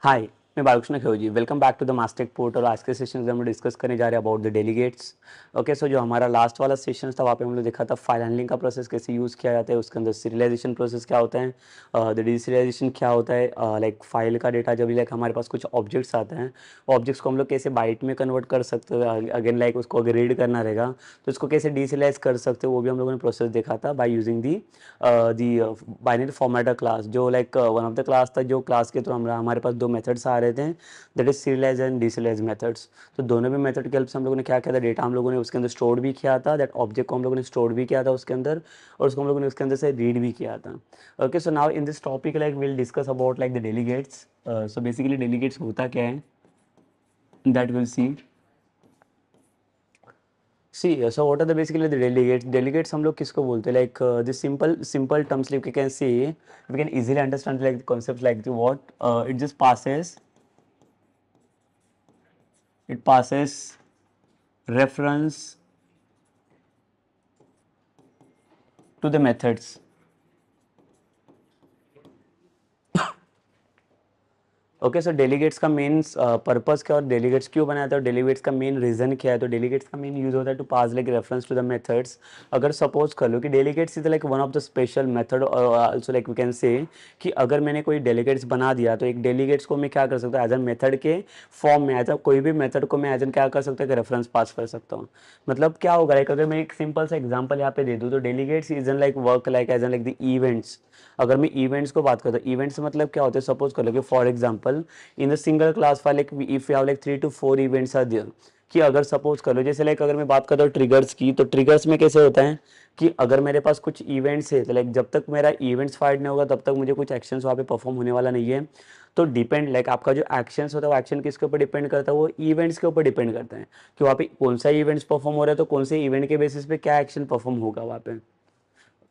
हाय, मैं बालकृष्ण खेओजी। Welcome back to the Mastek port. और आज के सेशन में हम लोग डिस्कस करने जा रहे हैं अबाउट द डेलीगेट्स। ओके, सो जो हमारा लास्ट वाला सेशन था वहाँ पे हम लोग देखा था फाइल हैंडलिंग का प्रोसेस कैसे यूज़ किया जाता है, उसके अंदर सीरियलाइजेशन प्रोसेस क्या होता है, द डीसीरियलाइजेशन क्या होता है, लाइक फाइल का डेटा जब लाइक हमारे पास कुछ ऑब्जेक्ट्स आते हैं, ऑब्जेक्ट्स को हम लोग कैसे बाइट में कन्वर्ट कर सकते हैं, अगेन लाइक उसको अगर रीड करना रहेगा तो उसको कैसे डीसीरियलाइज कर सकते हो, वो भी हम लोगों ने प्रोसेस देखा था by using the binary formatter class. जो like one of the class था, जो क्लास के थ्रू हमारे पास दो मेथड्स आ रहे थे, that is serialize and deserialize methods. तो दोनों भी मेथड के हेल्प से हम लोगों ने क्या किया था, डेटा हम लोगों ने उसके अंदर स्टोर भी किया था, दैट ऑब्जेक्ट को हम लोगों ने स्टोर भी किया था उसके अंदर, और उसको हम लोगों ने उसके अंदर से रीड भी किया था। Okay, so now in this topic like will discuss about like the delegates. So basically delegates होता क्या है, that will see. So what are the basically the delegates? Delegates हम लोग किसको बोलते हैं? Like this simple terms like we can see, we can easily understand like the concepts like the what it just passes reference to the methods. Okay, so delegates का main purpose क्या और delegates क्यों बनाया था और delegates का main reason क्या है? तो डेलीगेट्स का मेन यूज होता है to pass like reference to the methods. अगर सपोज कर लो कि delegates is like one of the special method, also like we can say कि अगर मैंने कोई डेलीगेट्स बना दिया तो एक डेलीगेट्स को मैं क्या कर सकता हूँ, एज अ मेथड के फॉर्म में, एज अ कोई भी मेथड को मैं एज एन क्या कर सकता हूँ, रेफरेंस पास कर सकता हूँ। मतलब क्या होगा, लाइक अगर मैं एक सिंपल सा एग्जाम्पल यहाँ पे दे दूँ तो delegates is an like work like as an like the events. अगर मैं इवेंट्स को बात करता हूँ, इवेंट्स मतलब क्या होता है, सपोज कर लो कि for example in the single class file, like if you have like 3 to 4 events are there, कि अगर सपोज कर लो जैसे लाइक अगर मैं बात करता हूँ ट्रिगर्स की, तो ट्रिगर्स में कैसे होता है कि अगर मेरे पास कुछ इवेंट्स है तो लाइक जब तक मेरा इवेंट्स फाइट नहीं होगा तब तक मुझे कुछ एक्शंस वहाँ पे परफॉर्म होने वाला नहीं है। तो डिपेंड लाइक आपका जो एक्शंस होता है वो एक्शन किसके ऊपर डिपेंड करता है, वो इवेंट्स के ऊपर डिपेंड करता है कि वहाँ पे कौन सा इवेंट्स परफॉर्म हो रहा है, तो कौन से इवेंट के बेसिस पे क्या एक्शन परफॉर्म होगा वहाँ पे।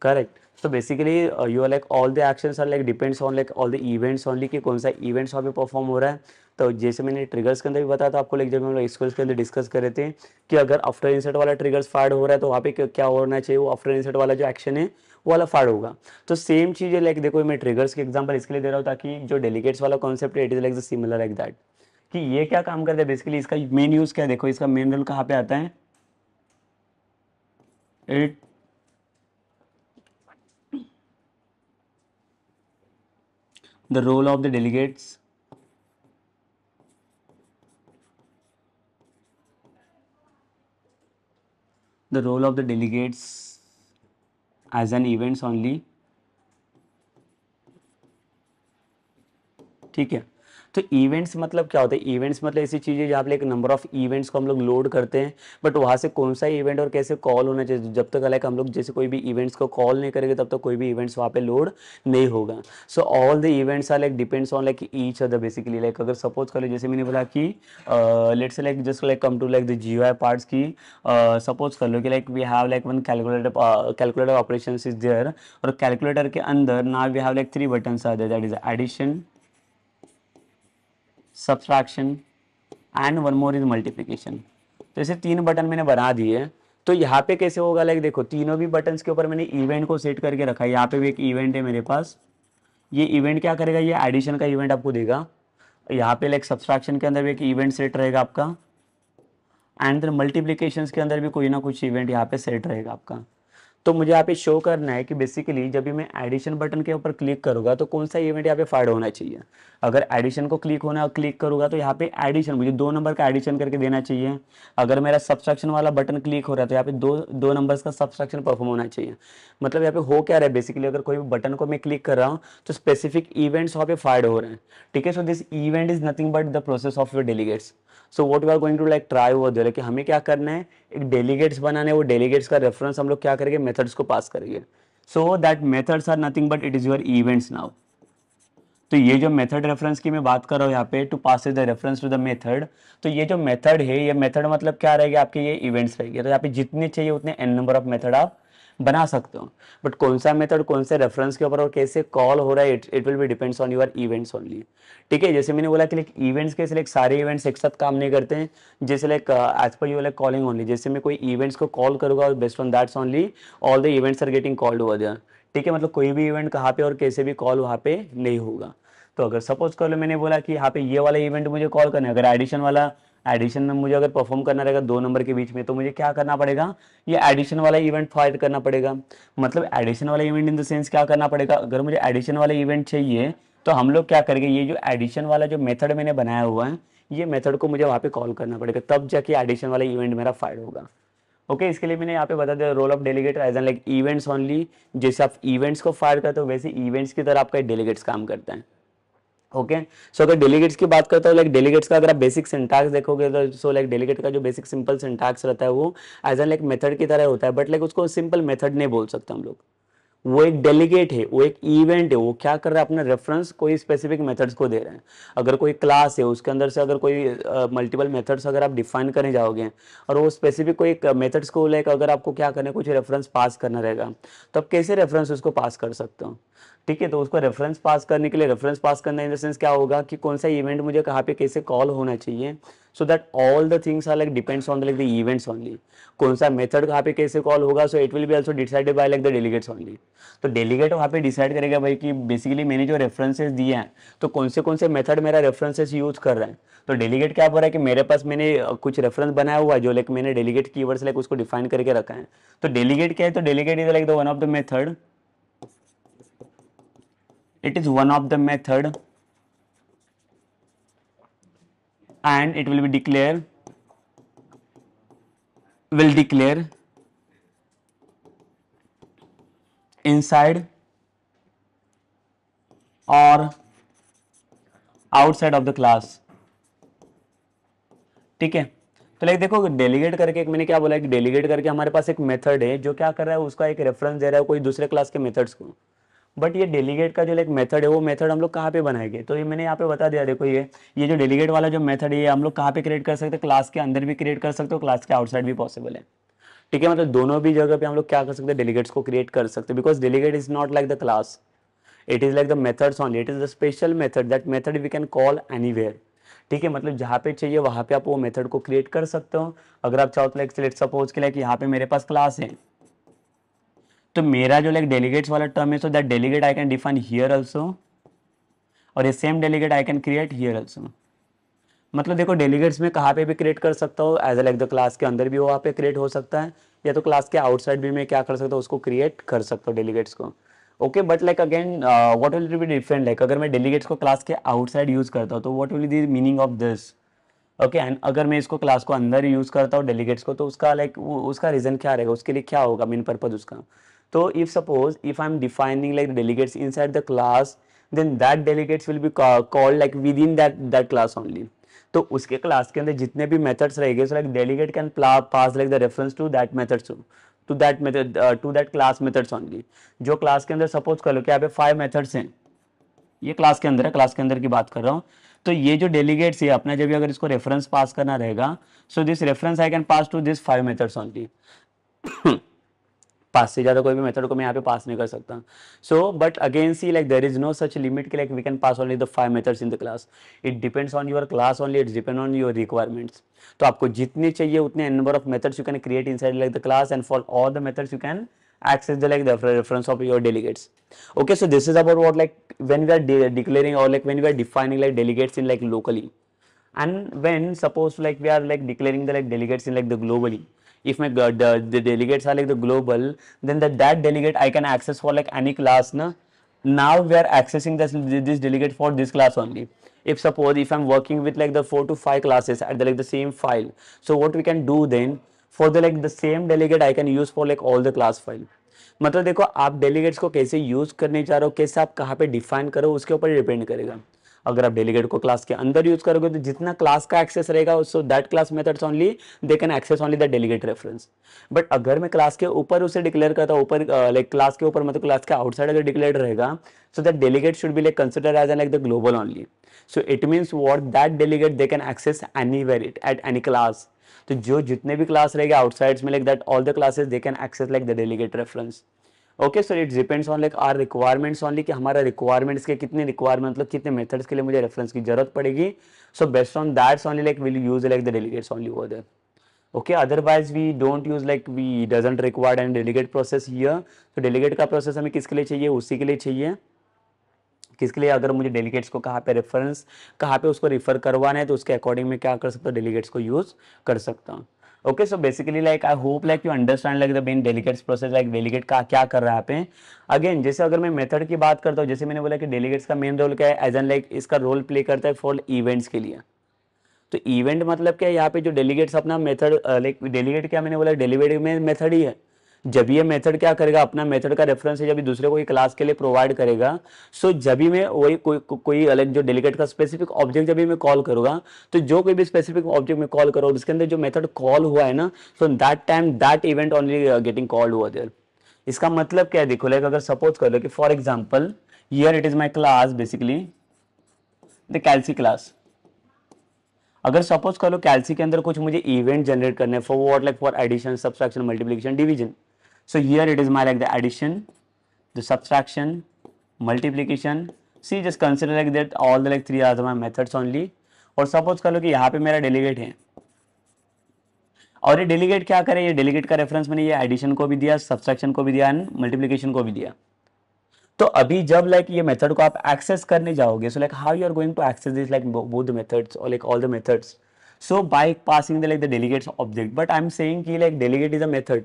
Correct. So basically you are like all the actions are like depends on like all the events only कि कौन सा इवेंट्स वहाँ पे परफॉर्म हो रहा है। तो जैसे मैंने ट्रिगर्स के अंदर भी बताया था आपको, लाइक जब हम लोग स्कूल्स के अंदर डिस्कस कर रहे थे कि अगर आफ्टर इंसर्ट वाला ट्रिगर्स फायर हो रहा है तो वहाँ पे क्या होना चाहिए, वो आफ्टर इंसर्ट वाला जो एक्शन है वो वाला फायर होगा। तो सेम चीज़ है, लाइक देखो मैं ट्रिगर्स के एग्जाम्पल इसके लिए दे रहा हूँ ताकि जो डेलीगेट्स वाला कॉन्सेप्ट है it is like similar like that, कि ये क्या काम करता है बेसिकली, इसका मेन यूज क्या है, देखो इसका मेन रोल कहाँ पे आता है, it the role of the delegates the role of the delegates as an events only। ठीक है, तो इवेंट्स मतलब क्या होता है, इवेंट्स मतलब ऐसी चीज़ है जहाँ पे एक नंबर ऑफ इवेंट्स को हम लोग लोड करते हैं, बट वहाँ से कौन सा इवेंट और कैसे कॉल होना चाहिए, जब तक लाइक हम लोग जैसे कोई भी इवेंट्स को कॉल नहीं करेंगे तब तक कोई भी इवेंट्स वहाँ पे लोड नहीं होगा। So all the events are like depends on like each other basically. Like अगर सपोज कर लो जैसे मैंने बोला कि let's say like just like come to like the GUI parts की, सपोज कर लो कि like we have like one calculator operation is there, और कैलकुलेटर के अंदर ना we have like 3 buttons are there, that is addition, subtraction and one more is multiplication. तो ऐसे 3 बटन मैंने बना दिए। तो यहाँ पे कैसे होगा, लाइक देखो तीनों भी बटन्स के ऊपर मैंने इवेंट को सेट करके रखा है। यहाँ पे भी एक इवेंट है मेरे पास, ये इवेंट क्या करेगा, ये एडिशन का इवेंट आपको देगा। यहाँ पे लाइक सब्सट्रैक्शन के अंदर भी एक इवेंट सेट रहेगा आपका, एंड देन मल्टीप्लिकेशन के अंदर भी कोई ना कुछ इवेंट यहाँ पे सेट रहेगा आपका। तो मुझे यहाँ पे शो करना है कि बेसिकली जब भी मैं एडिशन बटन के ऊपर क्लिक करूंगा तो कौन सा इवेंट यहाँ पे फायर होना चाहिए। अगर एडिशन को क्लिक करूंगा तो यहाँ पे एडिशन मुझे 2 नंबर का एडिशन करके देना चाहिए। अगर मेरा सब्सट्रैक्शन वाला बटन क्लिक हो रहा है तो यहाँ पे दो नंबर्स का सब्सट्रैक्शन परफॉर्म होना चाहिए। मतलब यहाँ पे हो क्या रहा है बेसिकली, अगर कोई भी बटन को मैं क्लिक कर रहा हूँ तो स्पेसिफिक इवेंट्स वहाँ पे फायर हो रहे हैं। ठीक है, so this event is nothing but the process of your delegates. So what we are going to like try over there कि हमें क्या करना है, एक डेलीगेट्स बनाना है, वो डेलीगेट्स का रेफरेंस हम लोग क्या करेंगे, मेथड्स को पास करेंगे। So that methods are nothing but it is your events now. तो ये जो मेथड रेफरेंस की मैं बात कर रहा हूँ यहाँ पे, to pass the reference to the method, तो ये जो मेथड है, ये मेथड मतलब क्या रहेगी आपके, ये इवेंट्स रहेगी। तो यहाँ पे जितने चाहिए उतने n नंबर ऑफ मेथड आप बना सकते हो, बट कौन सा मेथड कौन से रेफरेंस के ऊपर और कैसे कॉल हो रहा है, it will be depends on your events only. ठीक है, जैसे मैंने बोला कि लाइक इवेंट्स कैसे लाइक सारे इवेंट्स एक साथ काम नहीं करते हैं, जैसे like as per you like calling only, जैसे मैं कोई इवेंट्स को कॉल करूंगा और based on that's only all the events are getting called over there. ठीक है, मतलब कोई भी इवेंट कहाँ पे और कैसे भी कॉल वहाँ पे नहीं होगा। तो अगर सपोज कर लो मैंने बोला कि यहाँ पे ये वाला इवेंट मुझे कॉल करना है, अगर एडिशन में मुझे अगर परफॉर्म करना रहेगा दो नंबर के बीच में, तो मुझे क्या करना पड़ेगा, ये एडिशन वाला इवेंट फायर करना पड़ेगा। मतलब एडिशन वाला इवेंट इन द सेंस क्या करना पड़ेगा, अगर मुझे एडिशन वाला इवेंट चाहिए तो हम लोग क्या करेंगे, ये जो एडिशन वाला जो मेथड मैंने बनाया हुआ है, ये मेथड को मुझे वहाँ पे कॉल करना पड़ेगा, तब जाके एडिशन वाला इवेंट मेरा फायर होगा। ओके इसके लिए मैंने यहाँ पे बता दिया role of delegate as an like events only. जैसे आप इवेंट्स को फायर करते हो वैसे इवेंट्स की तरह आपका डेलीगेट्स काम करता है। ओके सो अगर डेलीगेट्स की बात करता हूँ, लाइक डेलीगेट्स का अगर आप बेसिक सिंटैक्स देखोगे तो सो लाइक डेलीगेट का जो बेसिक सिंपल सिंटैक्स रहता है वो एज एन लाइक मेथड की तरह होता है, बट लाइक उसको सिंपल मेथड नहीं बोल सकते हम लोग। वो एक डेलीगेट है, वो एक इवेंट है, वो क्या कर रहा है, अपना रेफरेंस कोई स्पेसिफिक मेथड्स को दे रहे हैं। अगर कोई क्लास है उसके अंदर से अगर कोई मल्टीपल मेथड्स अगर आप डिफाइन करने जाओगे और वो स्पेसिफिक कोई मेथड्स को लाइक अगर आपको क्या करना है, कुछ रेफरेंस पास करना रहेगा, तो आप कैसे रेफरेंस उसको पास कर सकते हो। ठीक है, तो उसको रेफरेंस पास करने के लिए रेफरेंस पास करना इन द सेंस क्या होगा कि कौन सा इवेंट मुझे कहाँ पे कैसे कॉल होना चाहिए, so that all the things are like depends on like the events only. कौन सा मेथड कहाँ पे कैसे कॉल होगा, so it will be also decided by like the delegates only. तो डेलीगेट वहाँ पे डिसाइड करेगा भाई कि बेसिकली मैंने जो रेफरेंसेस दिए हैं तो कौन से मेथड मेरा रेफरेंसेस यूज कर रहा है। तो डेलीगेट क्या बोल रहा है कि मेरे पास मैंने कुछ रेफरेंस बनाया हुआ है जो लाइक मैंने डेलीगेट कीवर्ड्स लाइक उसको डिफाइन करके रखा है। तो डेलीगेट क्या है, तो delegate is like the one of the method, it is one of the method and it will declare inside or outside of the class। ठीक है, तो लाइक देखो डेलीगेट करके एक मैंने क्या बोला कि डेलीगेट करके हमारे पास एक मेथड है जो क्या कर रहा है, उसका एक रेफरेंस दे रहा है कोई दूसरे क्लास के मेथड्स को। बट ये डेलीगेट का जो एक मेथड है वो मेथड हम लोग कहाँ पे बनाएंगे, तो ये मैंने यहाँ पे बता दिया। देखो ये जो डेलीगेट वाला जो मेथड है ये हम लोग कहाँ पे क्रिएट कर सकते हैं, क्लास के अंदर भी क्रिएट कर सकते हो, क्लास के आउटसाइड भी पॉसिबल है। ठीक है, मतलब दोनों भी जगह पे हम लोग क्या कर सकते हैं, डेलीगेट्स को क्रिएट कर सकते हैं, because delegate is not like the class, it is like the methods only, it is the special method, that method we can call anywhere. ठीक है, मतलब जहाँ पे चाहिए वहाँ पे आप वो मेथड को क्रिएट कर सकते हो। अगर आप चाहो तो लाइक लेट्स सपोज के लाइक यहाँ पे मेरे पास क्लास है, तो मेरा जो लाइक डेलीगेट्स वाला टर्म है, सो that delegate I can define here also, और ये same delegate I can create here also. मतलब देखो डेलीगेट्स में कहाँ पे भी क्रिएट कर सकता हूँ, एज लाइक द क्लास के अंदर भी वहाँ पे क्रिएट हो सकता है, या तो क्लास के आउटसाइड भी मैं क्या कर सकता हूँ, उसको क्रिएट कर सकता हूँ डेलीगेट्स को। Okay but like again what will be different, like अगर मैं डेलीगेट्स को क्लास के आउटसाइड यूज करता हूँ तो what will be the meaning of this. Okay and अगर मैं इसको क्लास को अंदर यूज करता हूँ डेलीगेट्स को, तो उसका लाइक उसका रीजन क्या रहेगा, उसके लिए क्या होगा मेन पर्पज उसका। तो if suppose if I am defining like delegates inside the class, then that delegates will be called like within that class only. तो उसके क्लास के अंदर जितने भी मेथड्स रहेंगे, so like delegate can pass like the reference to that methods, to that method to that class methods only. जो class के अंदर सपोज कर लो कि यहाँ पे 5 मेथड्स हैं, ये क्लास के अंदर है, क्लास के अंदर की बात कर रहा हूँ। तो ये जो डेलीगेट्स है अपना जब भी अगर इसको रेफरेंस पास करना रहेगा, so this reference I can pass to this 5 methods only. 5 से ज्यादा कोई भी मेथड को मैं यहाँ पे पास नहीं कर सकता। So but again see like there is no such limit कि like we can pass only the 5 methods in the class, it depends on your class only, it's depend on your requirements. तो आपको जितने चाहिए उतने number of methods you can create inside like the class, and for all the methods you can access the like the reference of your delegates. Okay, so this is about what like when we are declaring or like when we are defining like delegates in like locally, and when suppose like we are like declaring the like delegates in like the globally. If my the delegates are like the global, then that delegate I can access for like any class na. Now we are accessing this delegate for this class only. If suppose if I'm working with like the 4 to 5 classes at the like the same file, so what we can do then, for the like the same delegate I can use for like all the class file। मतलब देखो आप delegates को कैसे use करने जा रहे हो, कैसे आप कहाँ पे डिफाइन करो, उसके ऊपर डिपेंड करेगा। अगर आप डेलीगेट को क्लास के अंदर यूज करोगे तो जितना क्लास का एक्सेस रहेगा, so that class methods only they can access only the delegate reference. But अगर मैं क्लास के ऊपर उसे डिक्लेयर करता हूँ, ऊपर लाइक क्लास के ऊपर मतलब क्लास के आउटसाइड अगर डिक्लेयर रहेगा, so that delegate should be like consider as like the global only. So it means what that delegate they can access anywhere it at any class. तो जो जितने भी क्लास रहेगा आउटसाइड्स में like that all the classes they can access like the delegate reference. Okay so it depends on like our requirements only, कि हमारा requirements के कितने रिक्वायरमेंट मतलब कितने मेथड्स के लिए मुझे रेफरेंस की जरूरत पड़ेगी। So based on that's only like will use like the delegates only over there. Okay, otherwise we don't use like we doesn't require any delegate process here। तो delegate का process हमें किसके लिए चाहिए, उसी के लिए चाहिए किसके लिए, अगर मुझे डेलीगेट्स को कहाँ पे रेफरेंस, कहाँ पे उसको रिफर करवाना है, तो उसके अकॉर्डिंग में क्या कर सकता हूँ, डेलीगेट्स को यूज कर सकता हूँ। Okay, so basically like I hope like you understand like the main delegates process, like delegate का क्या कर रहा है यहाँ पे। अगेन जैसे अगर मैं मेथड की बात करता हूँ, जैसे मैंने बोला कि डेलीगेट्स का मेन रोल क्या है, एज एन लाइक इसका रोल प्ले करता है फॉर इवेंट्स के लिए। तो इवेंट मतलब क्या है, यहाँ पे जो डेलीगेट्स अपना मेथड, लाइक डेलीगेट क्या मैंने बोला, डेलीगेट में मेथड ही है। जब ये मेथड क्या करेगा, अपना मेथड का रेफरेंस है जब दूसरे को क्लास के लिए प्रोवाइड करेगा, सो जब भी मैं वही कोई अलग जो डेलीगेट का स्पेसिफिक ऑब्जेक्ट जब भी मैं कॉल करूंगा, तो जो कोई भी स्पेसिफिक ऑब्जेक्ट में कॉल करो उसके अंदर जो मेथड कॉल हुआ है ना, so that time that event only getting called over there. इसका मतलब क्या है, देखो लाइक अगर सपोज कर लो कि for example here it is my class, basically the Calci class. अगर सपोज कर लो कैल्सी के अंदर कुछ मुझे इवेंट जनरेट करने for what, like for addition, subtraction, multiplication, division. So here it is my like the addition, the subtraction, multiplication. See just consider like that all the like 3 are my methods only. और suppose कर लो कि यहाँ पे मेरा delegate है, और ये डेलीगेट क्या करे, ये डेलीगेट का रेफरेंस मैंने ये एडिशन को भी दिया, सब्सट्रैक्शन को भी दिया एंड मल्टीप्लिकेशन को भी दिया। तो अभी जब लाइक ये मेथड को आप एक्सेस करने जाओगे, so like how you are going to access this like both the methods और like all the methods, so by passing the like the delegates object, but I am saying कि like delegate is a method,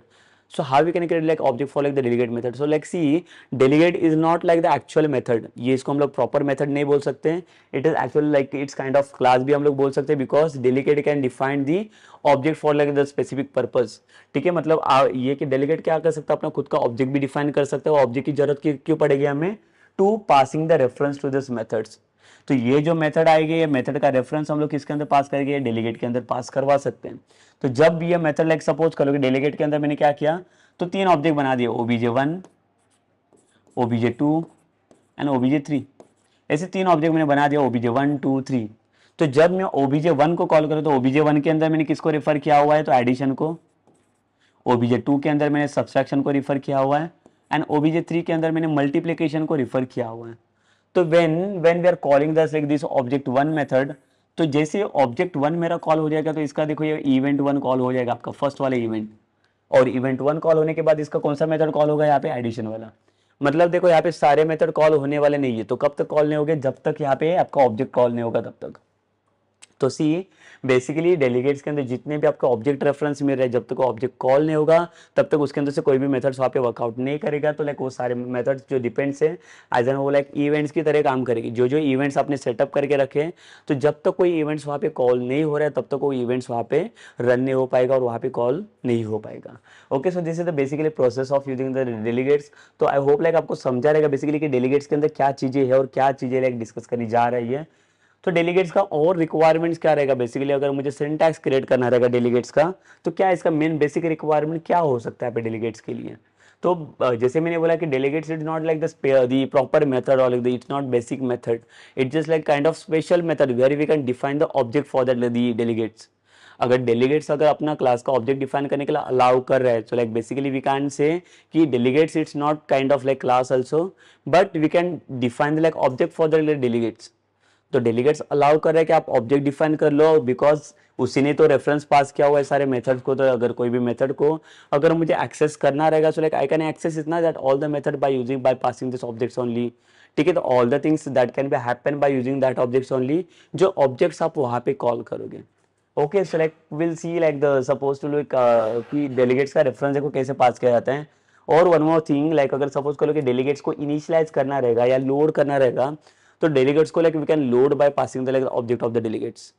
so how we can create like object for like the delegate method। so like see, delegate is not like the actual method, ये इसको हम लोग proper method नहीं बोल सकते हैं, it is actually like it's kind of class भी हम लोग बोल सकते हैं, because delegate can define the object for like the specific purpose। ठीक है, मतलब ये कि delegate क्या कर सकता है, अपना खुद का object भी define कर सकता है, object की जरूरत क्यों पड़ेगी हमें, to passing the reference to this methods। तो ये जो मेथड आएगी, ये मेथड का रेफरेंस हम लोग किसके अंदर पास करेंगे, डेलीगेट के अंदर पास करवा सकते हैं। तो जब ये मेथड लाइक सपोज करोगे डेलीगेट के अंदर मैंने क्या किया, तो 3 ऑब्जेक्ट बना दिए, obj1, obj2 एंड obj3। ऐसे 3 ऑब्जेक्ट मैंने बना दिया, obj1 2 3। तो जब मैं obj1 को कॉल करूँ, तो obj1 के अंदर मैंने किसको रेफर किया हुआ है, तो एडिशन को। obj2 के अंदर मैंने सब्सट्रैक्शन को रिफर किया हुआ है एंड obj3 के अंदर मैंने मल्टीप्लिकेशन को रिफर किया हुआ है। तो when we are calling this like this object one method, तो जैसे ऑब्जेक्ट वन मेरा कॉल हो जाएगा, तो इसका देखो ये इवेंट वन कॉल हो जाएगा, आपका फर्स्ट वाला इवेंट। और इवेंट वन कॉल होने के बाद इसका कौन सा मेथड कॉल होगा, यहाँ पे एडिशन वाला। मतलब देखो यहाँ पे सारे मेथड कॉल होने वाले नहीं है, तो कब तक कॉल नहीं होंगे, जब तक यहाँ पे आपका ऑब्जेक्ट कॉल नहीं होगा तब तक। तो सी बेसिकली डेलीगेट्स के अंदर जितने भी आपका ऑब्जेक्ट रेफरेंस मिल रहा है, जब तक ऑब्जेक्ट कॉल नहीं होगा तब तक उसके अंदर से कोई भी मेथड्स वहाँ पे वर्कआउट नहीं करेगा। तो लाइक वो सारे मेथड्स जो डिपेंड्स है एज एन वो लाइक इवेंट्स की तरह काम करेगी, जो जो इवेंट्स आपने सेटअप करके रखे, तो जब तक कोई इवेंट्स वहाँ पे कॉल नहीं हो रहा है तब तक वो इवेंट्स वहाँ पे रन नहीं हो पाएगा और वहाँ पे कॉल नहीं हो पाएगा। Okay, so this is the basically process of using the delegates. तो आई होप लाइक आपको समझा रहेगा बेसिकली कि डेलीगेट्स के अंदर क्या चीजें है और क्या चीजें लाइक डिस्कस करनी जा रही है। तो डेलीगेट्स का और रिक्वायरमेंट्स क्या रहेगा, बेसिकली अगर मुझे सिंटैक्स क्रिएट करना रहेगा डेलीगेट्स का, तो क्या इसका मेन बेसिक रिक्वायरमेंट क्या हो सकता है पे डेलीगेट्स के लिए। तो जैसे मैंने बोला कि delegates is not like the proper method और like it's not basic method, it's just like kind of special method where we can define the object for that delegates. अगर डेलीगेट्स अगर अपना क्लास का ऑब्जेक्ट डिफाइन करने के लिए allow कर रहा है, तो like basically we can say कि delegates it's not kind of like class also, but we can define the like object for the delegates. तो डेलीगेट्स अलाउ कर रहे हैं कि आप ऑब्जेक्ट डिफाइन कर लो, बिकॉज उसी ने तो रेफरेंस पास किया हुआ है सारे मेथड को। तो अगर कोई भी मेथड को अगर मुझे एक्सेस करना रहेगा, so like I can access इतना that all the method by passing this objects only. ठीक है, तो all the things that can be happen by using that objects only, जो ऑब्जेक्ट्स आप वहां पे कॉल करोगे। Okay, so like will see like the suppose to look कि delegates का रेफरेंस देखो कैसे पास किया जाता है। और वन मोर थिंग, लाइक अगर सपोज करो कि डेलीगेट्स को इनिशियलाइज करना रहेगा या लोड करना रहेगा, तो डेलीगेट्स को like we can load by passing the like object of the delegates.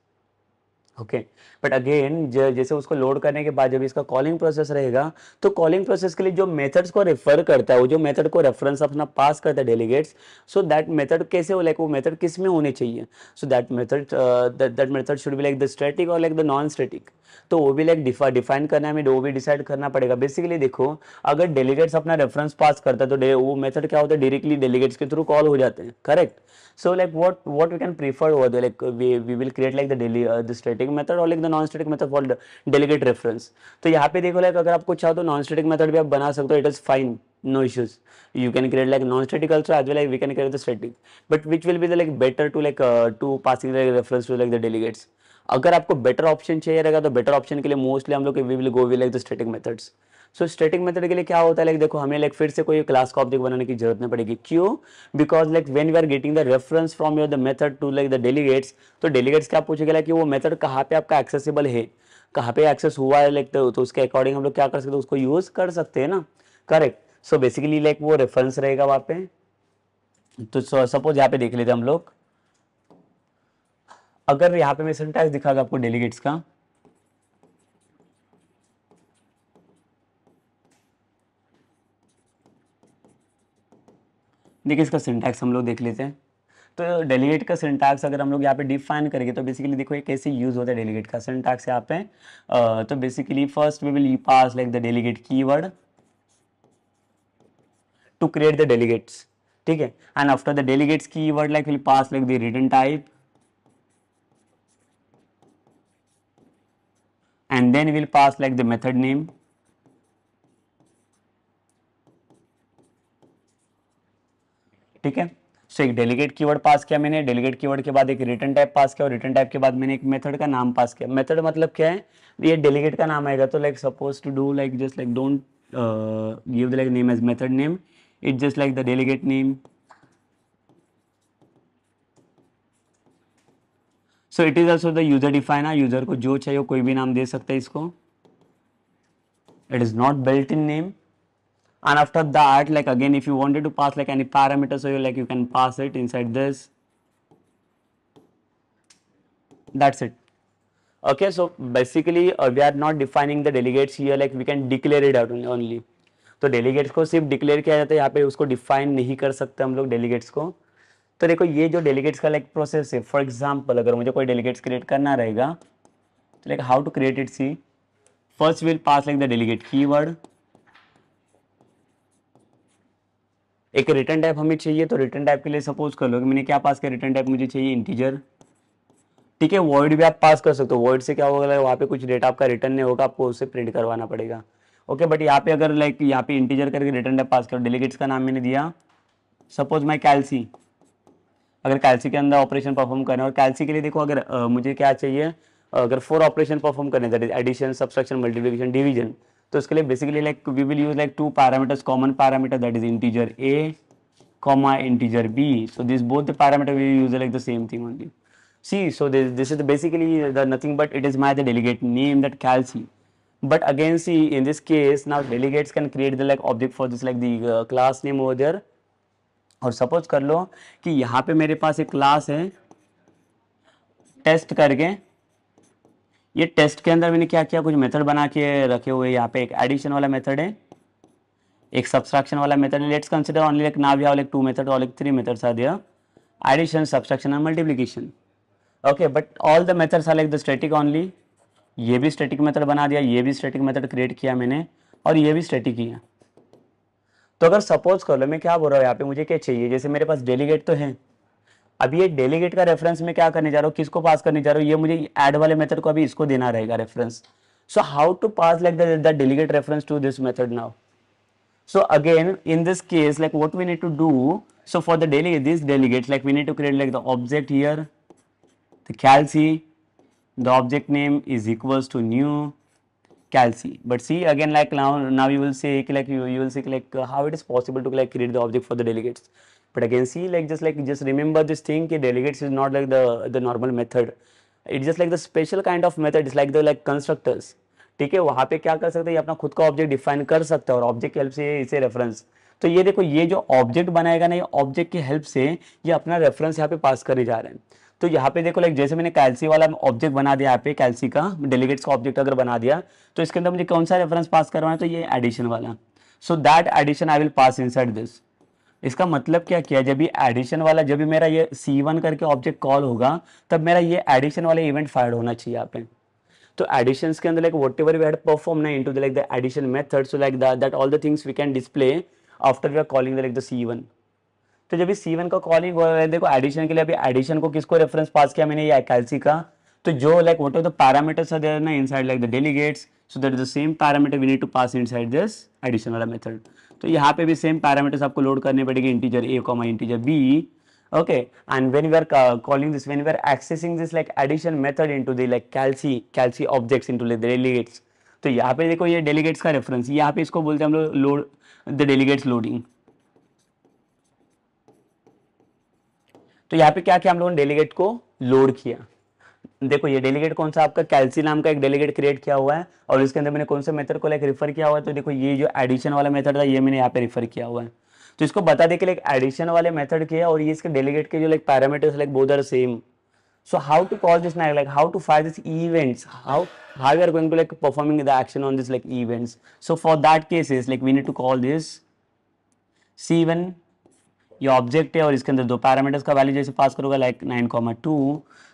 Okay, but again जैसे उसको लोड करने के बाद जब इसका कॉलिंग प्रोसेस रहेगा, तो कॉलिंग प्रोसेस के लिए जो मेथड्स को रेफर करता है, वो जो मेथड को रेफरेंस अपना पास करता है डेलीगेट्स, सो दैट मेथड कैसे हो, लाइक वो मेथड किस में होने चाहिए। So that method should be like the static और लाइक द नॉन स्टैटिक। तो वो भी लाइक डिफाइन करना है, वो भी डिसाइड करना पड़ेगा। बेसिकली देखो, अगर डेलीगेट्स अपना रेफरेंस पास करता है, तो वो मेथड क्या होता है, डायरेक्टली डेलीगेट्स के थ्रू कॉल हो जाते हैं, correct. So like what we can prefer over there, like we will create like the static method or like the non-static method for the delegate reference। तो यहाँ पे देखो like अगर आपको चाहो तो non-static method भी आप बना सकते हो, it is fine, no issues। You can create like non-static also as well as we can create the static, but which will be the like better to like to passing the reference to like the delegates। अगर आपको better option चाहिए रहेगा, तो better option के लिए mostly हम लोग we will go with like the static methods. So static method के लिए क्या होता है, लाइक देखो हमें लाइक फिर से कोई क्लास का ऑब्जेक्ट बनाने की जरूरत नहीं पड़ेगी। क्यों? Because like when we are getting the reference from your the method to like the delegates, तो डेलीगेट्स क्या पूछेगा लाइक कि वो मेथड कहाँ पे आपका एक्सेसिबल है, कहाँ पे एक्सेस हुआ है, लाइक तो उसके अकॉर्डिंग हम लोग क्या कर सकते हैं, उसको यूज कर सकते हैं ना। करेक्ट। सो बेसिकली लाइक वो रेफरेंस रहेगा वहाँ पे। तो सपोज यहाँ पे देख लेते हैं हम लोग, अगर यहाँ पे मैं सिंटैक्स दिखागा आपको डेलीगेट्स का, देखिए इसका सिंटैक्स हम लोग देख लेते हैं। तो डेलीगेट का सिंटैक्स अगर हम लोग यहाँ पे डिफाइन करेंगे तो बेसिकली देखो ये कैसे यूज होता है डेलीगेट का सिंटैक्स यहाँ पे। तो basically first we will pass like the delegate keyword to create the delegates, ठीक है। And after the delegates keyword like will pass like the return type, and then we'll pass like the method name, ठीक है। सो एक delegate keyword पास किया मैंने, delegate keyword के बाद एक रिटर्न टाइप पास किया और रिटर्न टाइप के बाद मैंने एक मेथड का नाम पास किया। मेथड मतलब क्या है, ये डेलीगेट का नाम आएगा तो like suppose to do like just like don't give the like name as method name, it just like the delegate name. So it is also the user define, user को जो चाहिए कोई भी नाम दे सकते हैं इसको, it is not built in name। And after that like again if you wanted to pass like any parameter, so you can pass it inside this, that's it। Okay, so basically we are not defining the delegates here, like we can declare it out only। तो delegates को सिर्फ declare किया जाता है, यहाँ पे उसको define नहीं कर सकते हम लोग delegates को। तो देखो ये जो delegates का लाइक प्रोसेस है, फॉर एग्जाम्पल अगर मुझे कोई delegates क्रिएट करना रहेगा तो like how to create it, see first will pass like the delegate keyword, एक रिटर्न टाइप हमें चाहिए। तो रिटर्न टाइप के लिए सपोज कर लो कि मैंने क्या पास किया, रिटर्न टाइप मुझे चाहिए इंटीजर, ठीक है। वॉइड भी आप पास कर सकते हो, वॉइड से क्या होगा, वहाँ पे कुछ डेटा आपका रिटर्न नहीं होगा, आपको उससे प्रिंट करवाना पड़ेगा। ओके, बट यहाँ पे अगर लाइक यहाँ पे इंटीजर करके रिटर्न टाइप पास करो, डेलीगेट्स का नाम मैंने दिया सपोज माई कैल्सी। अगर कैल्सी के अंदर ऑपरेशन परफॉर्म करना है, और कैल्सी के लिए देखो अगर मुझे क्या चाहिए, अगर 4 ऑपरेशन परफॉर्म करने, that is addition, subtraction, multiplication, division, तो उसके लिए basically like we will use like 2 parameters, common parameter that is integer a comma integer b। so this both the parameter we use like the same thing only। see, so this is basically the nothing but it is my the delegate name that calc। but again see in this case now delegates can create the like object for this like the class name over there। और suppose कर लो कि यहाँ पे मेरे पास एक class है test करके, ये टेस्ट के अंदर मैंने क्या किया, कुछ मेथड बना के रखे हुए। यहाँ पे एक एडिशन वाला मेथड है, एक सब्सट्रैक्शन वाला मेथड है। Let's consider only like now we have like 2 method और like 3 methods are there, addition, subtraction and multiplication. Okay, but all the methods are like the static only. ये भी static method बना दिया, ये भी static method create किया मैंने, और ये भी स्टैटिक ही है। तो अगर सपोज कर लो मैं क्या बोल रहा हूँ यहाँ पे, मुझे क्या चाहिए, जैसे मेरे पास डेलीगेट तो है, अभी ये डेलीगेट का रेफरेंस में क्या करने जा रहा हूँ, किसको पास करने जा रहा हूँ, ये मुझे ऐड वाले मेथड को अभी इसको देना रहेगा reference. So how to pass like the delegate reference to this method now. So again in this case like what we need to do, so for the delegate, these delegates like we need to create like the object here, the calc, the object name is equals to new calc। but see again like now you will say like you will see like how it is possible to like create the object for the delegates। but again see like just remember this thing कि delegates is not like the normal method, it's just like the special kind of method, it's like the like constructors। ठीक है, वहाँ पे क्या कर सकते हैं, ये अपना खुद का ऑब्जेक्ट डिफाइन कर सकते हैं और ऑब्जेक्ट की हेल्प से इसे रेफरेंस। तो ये देखो ये जो ऑब्जेक्ट बनाएगा ना, ये ऑब्जेक्ट की हेल्प से ये अपना रेफरेंस यहाँ पे पास करने जा रहे हैं। तो यहाँ पे देखो लाइक जैसे मैंने कैल्सी वाला ऑब्जेक्ट बना दिया, यहाँ पे कैल्सी का डेलीगेट्स का ऑब्जेक्ट अगर बना दिया, तो इसके अंदर मुझे कौन सा रेफरेंस पास करवाना है, तो ये एडिशन वाला। So that addition I will pass inside this. इसका मतलब क्या किया, जब ये एडिशन वाला, जब भी मेरा ये C1 करके ऑब्जेक्ट कॉल होगा, तब मेरा ये एडिशन वाला इवेंट फायर होना चाहिए यहाँ पे। तो एडिशंस के अंदर like whatever we had perform ना into the like the addition method, so like that all the things we can display after we are calling the like the C1। तो जब C1 का calling हुआ है, देखो addition के लिए अभी एडिशन को किसको रेफरेंस पास किया मैंने, ये कैल्सी का। तो जो like what are the parameters are there ना inside like the delegates, so that is the same parameter we need to pass inside this addition वाला मेथड। तो यहाँ पे भी सेम पैरामीटर्स आपको लोड करने पड़ेगी, integer a, integer b। okay, and when we are calling this, when we are accessing this like addition method into the like calc objects into the delegates, तो यहाँ पे देखो ये डेलीगेट्स का reference, यहाँ पे इसको बोलते हैं हम लोग लोड, द डेलीगेट्स लोडिंग। तो यहाँ पे क्या किया हम लोगों ने, डेलीगेट को लोड किया। देखो ये डेलीगेट कौन सा, आपका कैल्सी नाम का एक डेलीगेट क्रिएट किया हुआ है, और इसके अंदर मैंने कौन से मेथड को लाइक रिफर किया हुआ है, तो देखो ये जो एडिशन वाला मेथड था ये मैंने यहाँ पे रिफर किया हुआ है। तो इसको बता दे कि लाइक एडिशन वाले मेथड के और ये इसके डेलीगेट के जो like parameters like both are same. So how to call this now, like how to fire this events, how we are going to like performing the action on this like events. So for that cases like we need to call this C1, ये object है और इसके अंदर दो parameters का value जैसे पास करोगे like 9,2,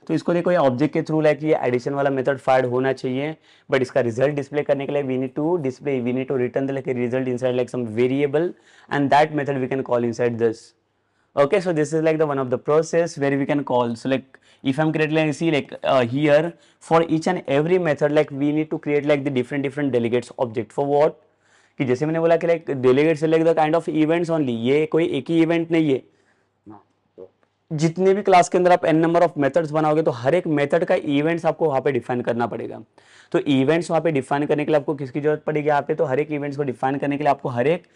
तो इसको देखो ये ऑब्जेक्ट के थ्रू लाइक ये एडिशन वाला मेथड फायर्ड होना चाहिए, बट इसका रिजल्ट डिस्प्ले करने के लिए we need to return the like result inside like some variable, and that method we can call inside this. Okay, so this is like the one of the process where we can call. So like if I'm creating like see like here for each and every method like we need to create like the different delegates object for what, कि जैसे मैंने बोला कि like delegates like the kind of events only, ये कोई एक ही event नहीं है, जितने भी क्लास के अंदर आप n नंबर ऑफ मेथड्स बनाओगे तो हर एक मेथड का इवेंट्स आपको वहाँ पे डिफाइन करना पड़ेगा. तो इवेंट्स वहाँ पे डिफाइन करने के लिए आपको किसकी जरूरत पड़ेगी यहाँ पे, तो हर एक इवेंट्स को डिफाइन करने के लिए आपको हर एक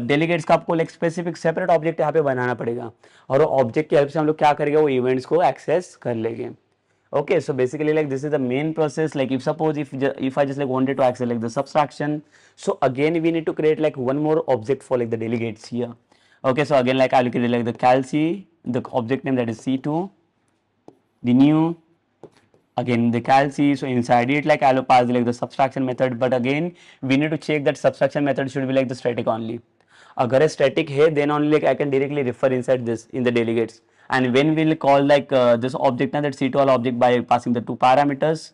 डेलीगेट्स का आपको एक स्पेसिफिक सेपरेट ऑब्जेक्ट यहाँ पे बनाना पड़ेगा, और वो ऑब्जेक्ट की हेल्प से हम लोग क्या करेंगे, वो इवेंट्स को एक्सेस कर लेंगे. Okay, so basically like this is the main process. Like if suppose if I just like wanted to access like the subtraction, so again we need to create like one more object for like the delegates here. Okay, so again like I'll create like the calc, the object name that is C2, the new, again the calc, so inside it like I'll pass like the subtraction method, but again we need to check that subtraction method should be like the static only. अगर static है then only like I can directly refer inside this in the delegates, and when we'll call like this object, now that C2 object by passing the two parameters,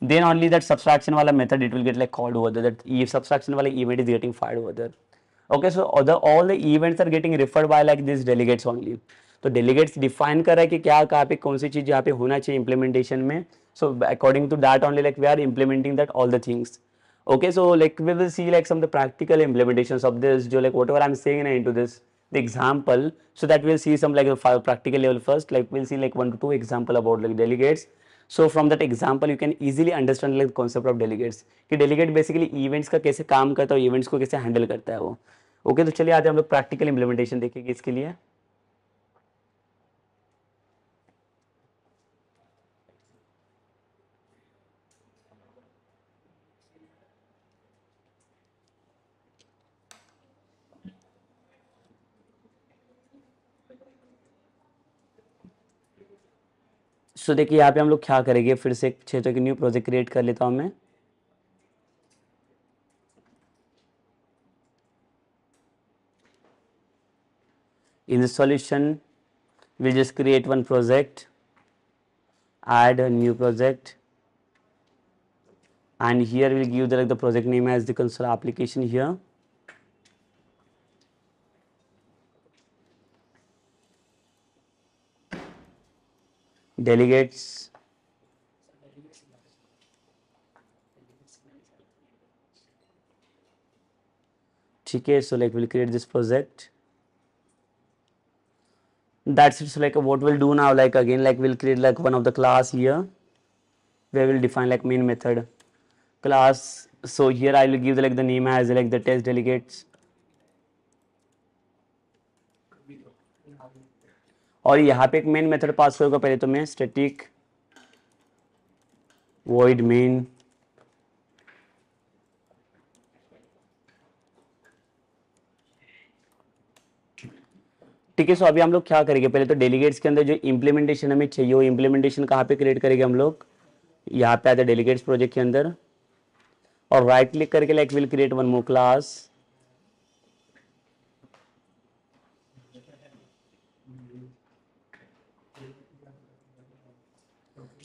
then only that subtraction wala method it will get like called over there, that if subtraction wala event is getting fired over there. Okay, so all the events are getting referred by like these delegates only. तो delegates define कर रहा है कि क्या कहाँ पे कौन सी चीज यहाँ पे होना चाहिए implementation में. So according to that only like we are implementing that all the things. Okay, so like we will see like some of the practical implementations of this, जो like whatever I'm saying into this the example, so that we'll see some like the practical level first, like we'll see like 1 to 2 example about like delegates. So from that example you can easily understand like the concept of delegates, कि delegate basically events का कैसे काम करता है, events को कैसे handle करता है वो. ओके, तो चलिए आते हैं हम लोग प्रैक्टिकल इम्प्लीमेंटेशन देखेंगे इसके लिए. सो देखिए यहाँ पे हम लोग क्या करेंगे, फिर से एक न्यू प्रोजेक्ट क्रिएट कर लेता हूँ मैं. In the solution we'll just create one project, add a new project, and here we'll give the, like, the project name as the console application here. Delegates, ठीक है. So like we'll create this project. That's it. So like what we'll do now, like again like we'll create like one of the class here where we'll define like main method class. So here I will give the, like the name as like the test delegates, और यहाँ पे एक main method पास करूँगा पहले तो मैं static void main, ठीक है. सो अभी हम लोग क्या करेंगे, पहले तो डेलीगेट्स के अंदर जो इम्प्लीमेंटेशन हमें चाहिए वो इम्प्लीमेंटेशन कहाँ पे क्रिएट करेंगे हम लोग, यहाँ पे आते हैं डेलीगेट्स प्रोजेक्ट के अंदर, और राइट क्लिक करके like will create one more class.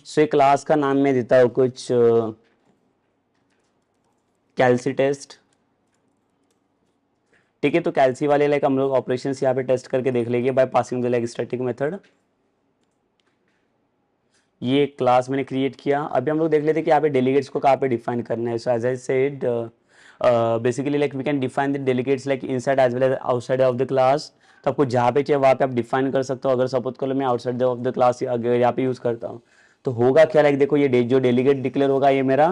So ये क्लास का नाम मैं देता हूँ कुछ कैल्सी टेस्ट, ठीक है. तो कैल्सी वाले लाइक हम लोग ऑपरेशंस यहाँ पे टेस्ट करके देख लेंगे bye passing the like static method. ये क्लास मैंने क्रिएट किया. अभी हम लोग देख लेते हैं कि यहाँ पे डेलीगेट्स को कहाँ पे डिफाइन करना है. So as I said basically like we can define the delegates like inside as well as outside of the class. तो आपको जहाँ पे चाहिए वहाँ पे आप डिफाइन कर सकते हो. अगर सपोज कर लो मैं आउटसाइड ऑफ द क्लास अगर यहाँ पे यूज करता हूँ तो होगा क्या, लाइक देखो ये जो डेलीगेट डिक्लेयर होगा ये मेरा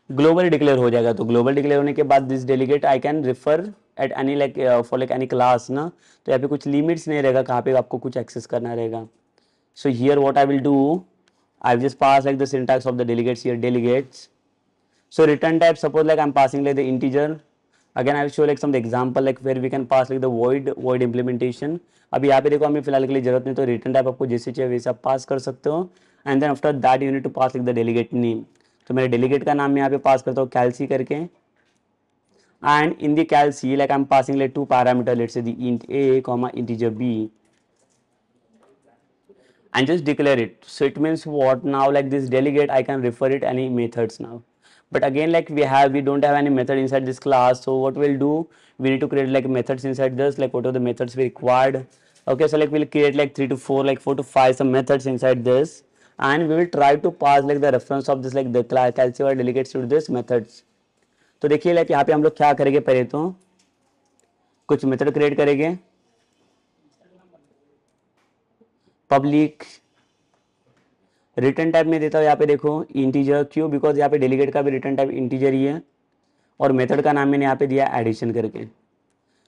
ग्लोबल डिक्लेयर हो जाएगा। तो ग्लोबल डिक्लेयर होने के बाद this delegate I can refer at any like for like any class ना, तो यहाँ पे कुछ लिमिट्स नहीं रहेगा कहाँ पे आपको कुछ एक्सेस करना रहेगा। So here what I will do, I will just pass like the syntax of the delegates here, delegates. So return type, suppose like I'm passing like the integer. Again I will show like some example like where we can pass like the void implementation. अब यहाँ पे देखो हमें फिलहाल के लिए जरूरत नहीं, तो रिटर्न टाइप आपको जैसे चाहिए वैसे आप पास कर सकते हो। And then after that you need to pass like the delegate name. तो मेरे डेलीगेट का नाम मैं यहाँ पे पास करता हूँ कैल्सी करके। And in the Calci like I am passing like 2 parameter, let's say the int a comma integer b, and just declare it. So it means what now, like this delegate I can refer it any methods now. But again like we don't have any method inside this class, so what we'll do, we need to create like methods inside this, like what are the methods we required. Okay, so like we'll create like 3 to 4, like 4 to 5 some methods inside this, and we will try to pass like the reference of this like the class or delegates to this methods. तो देखिए like यहाँ पे हम लोग क्या करेंगे, पहले तो कुछ मेथड क्रिएट करेंगे पब्लिक। रिटर्न टाइप में देता हूँ यहाँ पे देखो इंटीजर, क्यों, बिकॉज यहाँ पे डेलीगेट का भी रिटर्न टाइप इंटीजर ही है, और मेथड का नाम मैंने यहाँ पे दिया एडिशन करके।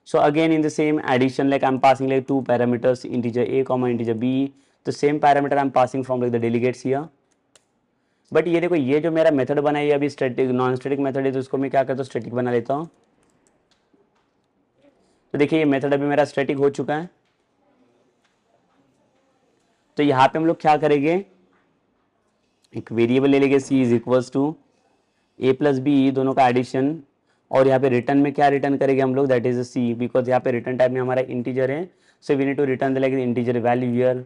So again in the same addition like I am passing like 2 parameters, integer a comma integer b, तो same parameter I am passing from like the delegates here. But ये देखो ये जो मेरा मेथड बना है ये अभी स्टैटिक नॉन स्टैटिक मेथड है, तो उसको मैं क्या करता हूँ स्टैटिक बना लेता हूँ। तो देखिए ये मेथड अभी मेरा स्टैटिक हो चुका है। तो यहाँ पे हम लोग क्या करेंगे, एक वेरिएबल ले लेंगे c is equals to a plus b, दोनों का एडिशन, और यहाँ पे रिटर्न में क्या रिटर्न करेंगे हम लोग, दैट इज c, बिकॉज यहाँ पे रिटर्न टाइप में हमारा इंटीजर है, so we need to return the like integer value here.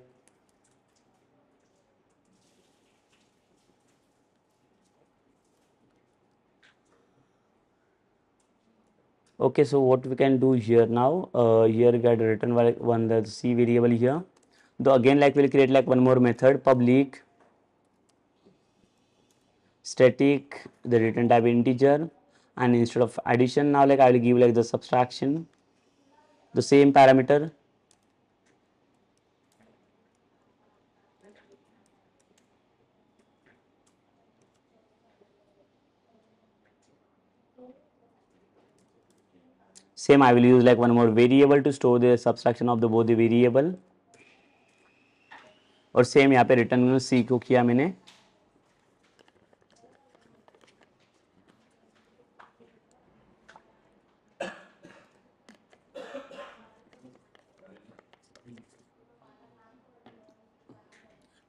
Okay, so what we can do here now, here we got return one the c variable here. So again like we'll create like one more method, public static, the return type integer, and instead of addition now like I will give like the subtraction, the same parameter, same I will use like one more variable to store the subtraction of the both the variable, और same यहाँ पे return c को किया मैंने।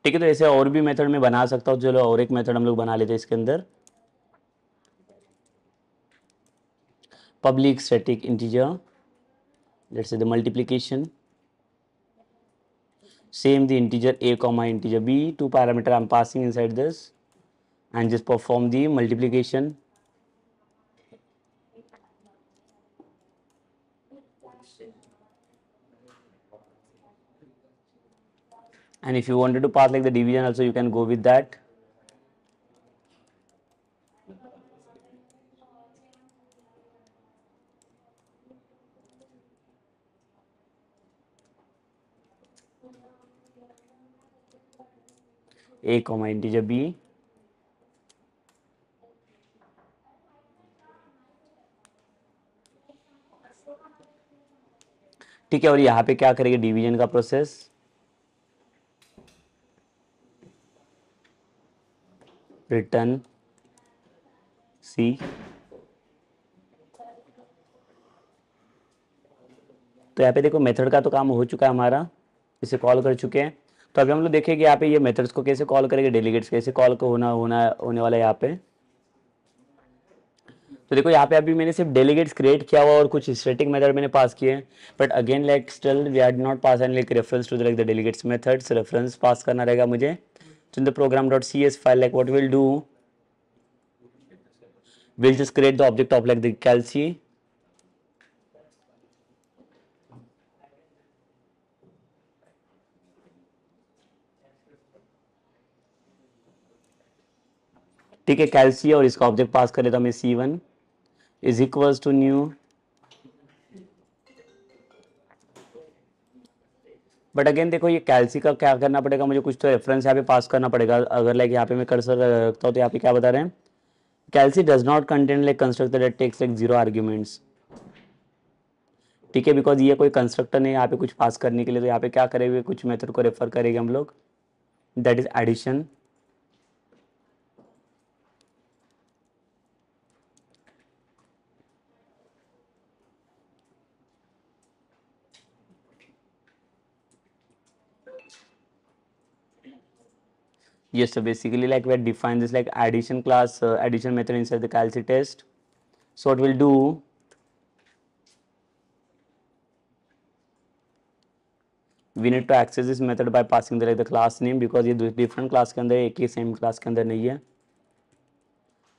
ठीक है, तो ऐसे और भी मेथड में बना सकता हूँ, चलो और एक मेथड हम लोग बना लेते हैं इसके अंदर, public static integer, let's say the multiplication, same the integer a comma integer b, 2 parameter I'm passing inside this, and just perform the multiplication. And if you wanted to pass like the division also, you can go with that. A comma integer b, ठीक है, और यहाँ पे क्या करेंगे division का process, return सी, तो यहाँ पे देखो मेथड का तो काम हो चुका है हमारा, इसे कॉल कर चुके हैं। तो अभी हम लोग देखेंगे यहाँ पे ये मेथड्स को कैसे कॉल करेंगे, डेलीगेट्स कैसे कॉल को होने वाला है यहाँ पे। तो देखो यहाँ पे अभी मैंने सिर्फ डेलीगेट्स क्रिएट किया हुआ और कुछ स्टैटिक मेथड मैंने पास किए, but again like still we had not pass and like reference to like the delegates methods, reference pass करना रहेगा मुझे। तो in the program dot C S file like what will do, we'll just create the object of like the calci, ठीक है कैल्सी, और इसका object पास कर देता हूँ मैं c1 is equals to new. But again देखो ये कैल्सी का क्या करना पड़ेगा, मुझे कुछ तो रेफरेंस यहाँ पे पास करना पड़ेगा। अगर लाइक यहाँ पे मैं कर्सर रखता हूँ तो यहाँ पे क्या बता रहे हैं, कैलसी does not contain like constructor that takes like zero arguments, ठीक है, बिकॉज ये कोई कंस्ट्रक्टर नहीं है यहाँ पे कुछ पास करने के लिए, तो यहाँ पे क्या करेंगे, कुछ मेथड को रेफर करेंगे हम लोग, that is addition. Yes, so basically like we have defined this like addition class, addition method inside the calci test. So what we'll do, we need to access this method by passing the like the class name, because ये different class के अंदर, एक ही same class के अंदर नहीं है।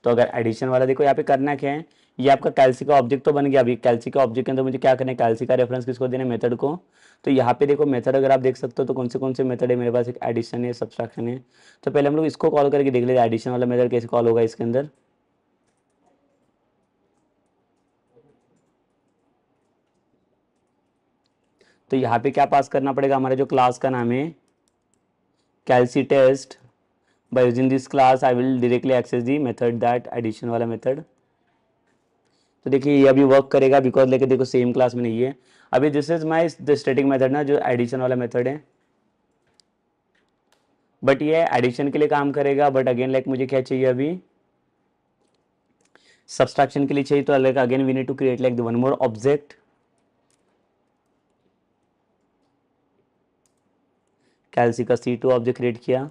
तो अगर एडिशन वाला देखो यहाँ पे करना क्या है, ये आपका कैल्सी का ऑब्जेक्ट तो बन गया। अभी कैल्सी का ऑब्जेक्ट के अंदर मुझे क्या करना है, कैल्सी का रेफरेंस किसको देना है, मेथड को। तो यहाँ पे देखो मेथड अगर आप देख सकते हो तो कौन से मेथड है मेरे पास, एक एडिशन है, सब्सट्रैक्शन है। तो पहले हम लोग इसको कॉल करके देख लेते हैं एडिशन वाला मेथड कैसे कॉल होगा इसके अंदर। तो यहाँ पे क्या पास करना पड़ेगा, हमारा जो क्लास का नाम है कैल्सी test, by using this class I will directly access the method that addition वाला मेथड। तो देखिए ये अभी वर्क करेगा, बिकॉज लेके देखो सेम क्लास में नहीं है। अभी this is my the static method ना, जो एडिशन वाला मेथड है, बट ये एडिशन के लिए काम करेगा। बट अगेन लाइक मुझे क्या चाहिए अभी, सब्सट्रैक्शन के लिए चाहिए। तो like again we need to create like one more object, कैल्सी का C2 ऑब्जेक्ट क्रिएट किया।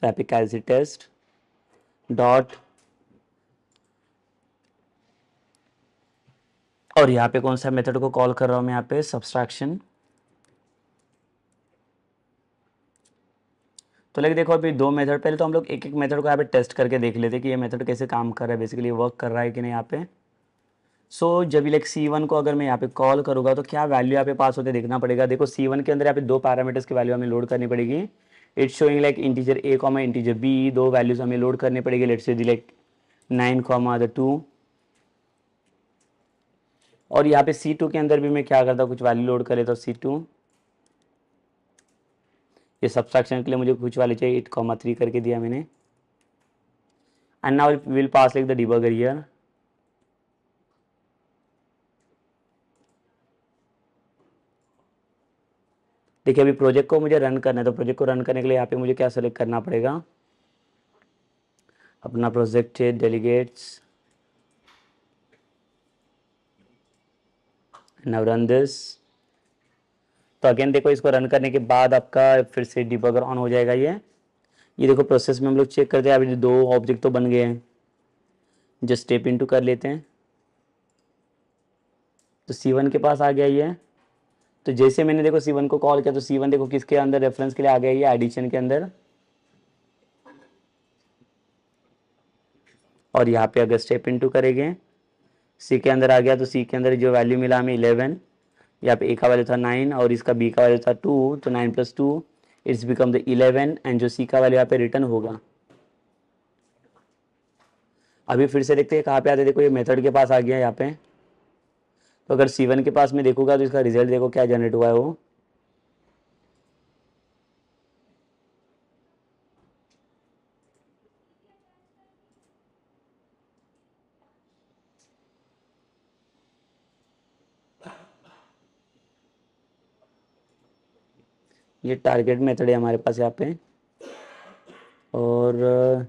तो यहाँ पे कैल्सी टेस्ट डॉट, और यहाँ पे कौन सा मेथड को कॉल कर रहा हूँ मैं, यहाँ पे सब्सट्रैक्शन। तो लेकिन देखो अभी दो मेथड, पहले तो हम लोग एक एक मेथड को यहाँ पे टेस्ट करके देख लेते कि ये मेथड कैसे काम कर रहा है, बेसिकली वर्क कर रहा है कि नहीं यहाँ पे। सो जब भी लाइक C1 को अगर मैं यहाँ पे कॉल करूँगा तो क्या वैल्यू यहाँ पे पास होते देखना पड़ेगा। देखो C1 के अंदर यहाँ पे दो पैरामीटर्स की वैल्यू हमें लोड करनी पड़ेगी। It's showing like integer A comma integer B, दो वैल्यूज हमें लोड करनी पड़ेगी। Let's say like 9 comma the 2। और यहाँ पे C2 के अंदर भी मैं क्या करता हूँ, कुछ वैल्यू लोड करे तो C2, ये सब्सट्रैक्शन के लिए मुझे कुछ वैल्यू चाहिए 8,3 करके दिया मैंने। And now will pass like the debugger here. देखिए अभी प्रोजेक्ट को मुझे रन करना है, तो प्रोजेक्ट को रन करने के लिए यहाँ पे मुझे क्या सेलेक्ट करना पड़ेगा, अपना प्रोजेक्ट है डेलीगेट्स, नाउ रन दिस। तो अगेन देखो इसको रन करने के बाद आपका फिर से डिबगर ऑन हो जाएगा। ये देखो प्रोसेस में हम लोग चेक करते हैं, अभी दो ऑब्जेक्ट तो बन गए हैं। जस्ट स्टेप इनटू कर लेते हैं, तो C1 के पास आ गया ये। तो जैसे मैंने देखो C1 को कॉल किया तो C1 देखो किसके अंदर रेफरेंस के लिए आ गया, ये एडिशन के अंदर। और यहाँ पे अगर स्टेप इनटू करेंगे, C के अंदर आ गया, तो C के अंदर जो वैल्यू मिला हमें 11, यहाँ पे A का वैल्यू था 9 और इसका B का वैल्यू था 2, तो 9 + 2 इट्स बिकम द 11, एंड जो C का वैल्यू यहाँ पे रिटर्न होगा। अभी फिर से देखते हैं कहाँ पे आते, देखो ये मेथड के पास आ गया यहाँ पे। तो अगर C1 के पास में देखूंगा तो इसका रिजल्ट देखो क्या जनरेट हुआ है वो। ये टारगेट मेथड है हमारे पास यहाँ पे। और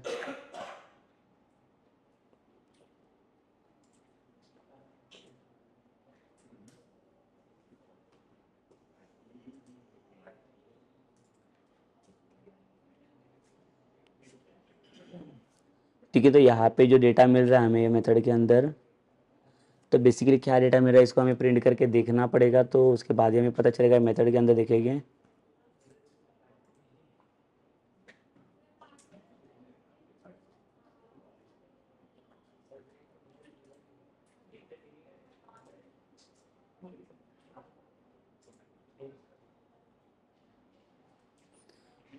ठीक है, तो यहाँ पे जो डेटा मिल रहा है हमें ये मेथड के अंदर, तो बेसिकली क्या डेटा मिल रहा है इसको हमें प्रिंट करके देखना पड़ेगा, तो उसके बाद ही हमें पता चलेगा। मेथड के अंदर देखेंगे,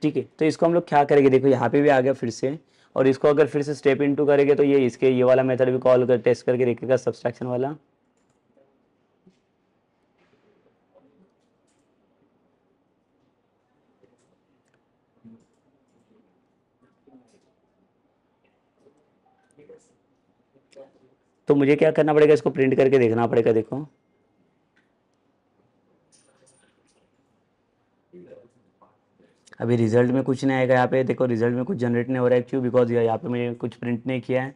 ठीक है। तो इसको हम लोग क्या करेंगे, देखो यहाँ पे भी आ गया फिर से। और इसको अगर फिर से स्टेप इनटू करेंगे तो ये इसके ये वाला मेथड भी कॉल कर टेस्ट करके देखेगा सब्सट्रैक्शन वाला। तो मुझे क्या करना पड़ेगा, इसको प्रिंट करके देखना पड़ेगा। देखो अभी रिजल्ट में कुछ नहीं आएगा यहाँ पे। देखो रिजल्ट में कुछ जनरेट नहीं हो रहा है, क्यों? बिकॉज यहाँ पे मुझे कुछ प्रिंट नहीं किया है।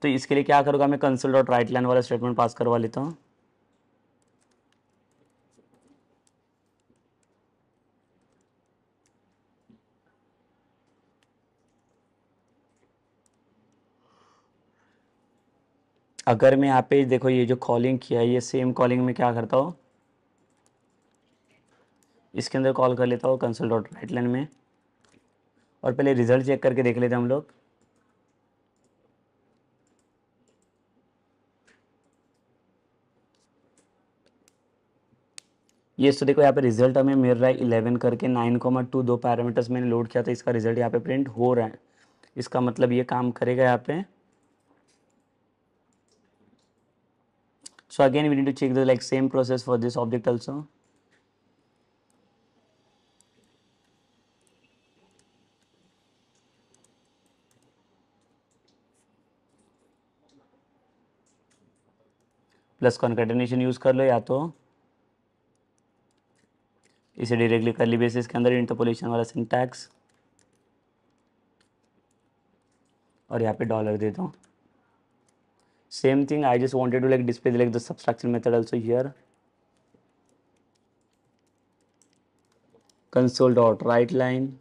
तो इसके लिए क्या करूँगा, मैं कंसोल डॉट राइट लाइन वाला स्टेटमेंट पास करवा लेता हूँ। अगर मैं यहाँ पे देखो ये जो कॉलिंग किया है, ये सेम कॉलिंग में क्या करता हूँ, इसके अंदर कॉल कर लेता हूँ कंसोल डॉट राइट लाइन में, और पहले रिजल्ट चेक करके देख लेते हैं हम लोग। ये तो देखो यहाँ पे रिजल्ट हमें मिल रहा है 11 करके 9,2 दो पैरामीटर्स मैंने लोड किया था, इसका रिजल्ट यहाँ पे प्रिंट हो रहा है। इसका मतलब ये काम करेगा यहाँ पे। So again we need to check the like same process for this object also. Plus concatenation use कर लो, या तो इसे डायरेक्टली करली बेसिस के अंदर इंटरपोलेशन वाला सिंटैक्स, और यहाँ पे डॉलर दे दो। Same thing I just wanted to like display like the subtraction method also here. Console dot write line,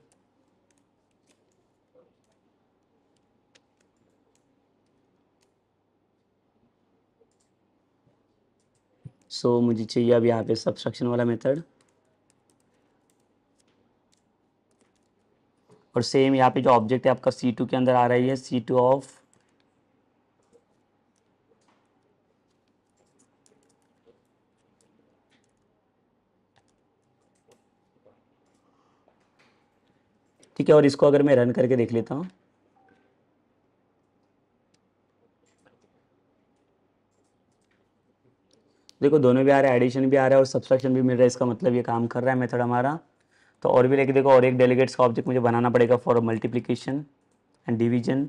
so मुझे चाहिए अब यहाँ पे सब्सट्रैक्शन वाला मेथड। और सेम यहाँ पे जो ऑब्जेक्ट है आपका C2 के अंदर आ रही है, C2 ऑफ ठीक है। और इसको अगर मैं रन करके देख लेता हूँ, देखो दोनों भी आ रहा है, एडिशन भी आ रहा है और सब्सट्रैक्शन भी मिल रहा है। इसका मतलब ये काम कर रहा है मेथड हमारा। तो और भी लेके देखो, और एक डेलीगेट्स का ऑब्जेक्ट मुझे बनाना पड़ेगा for multiplication and division.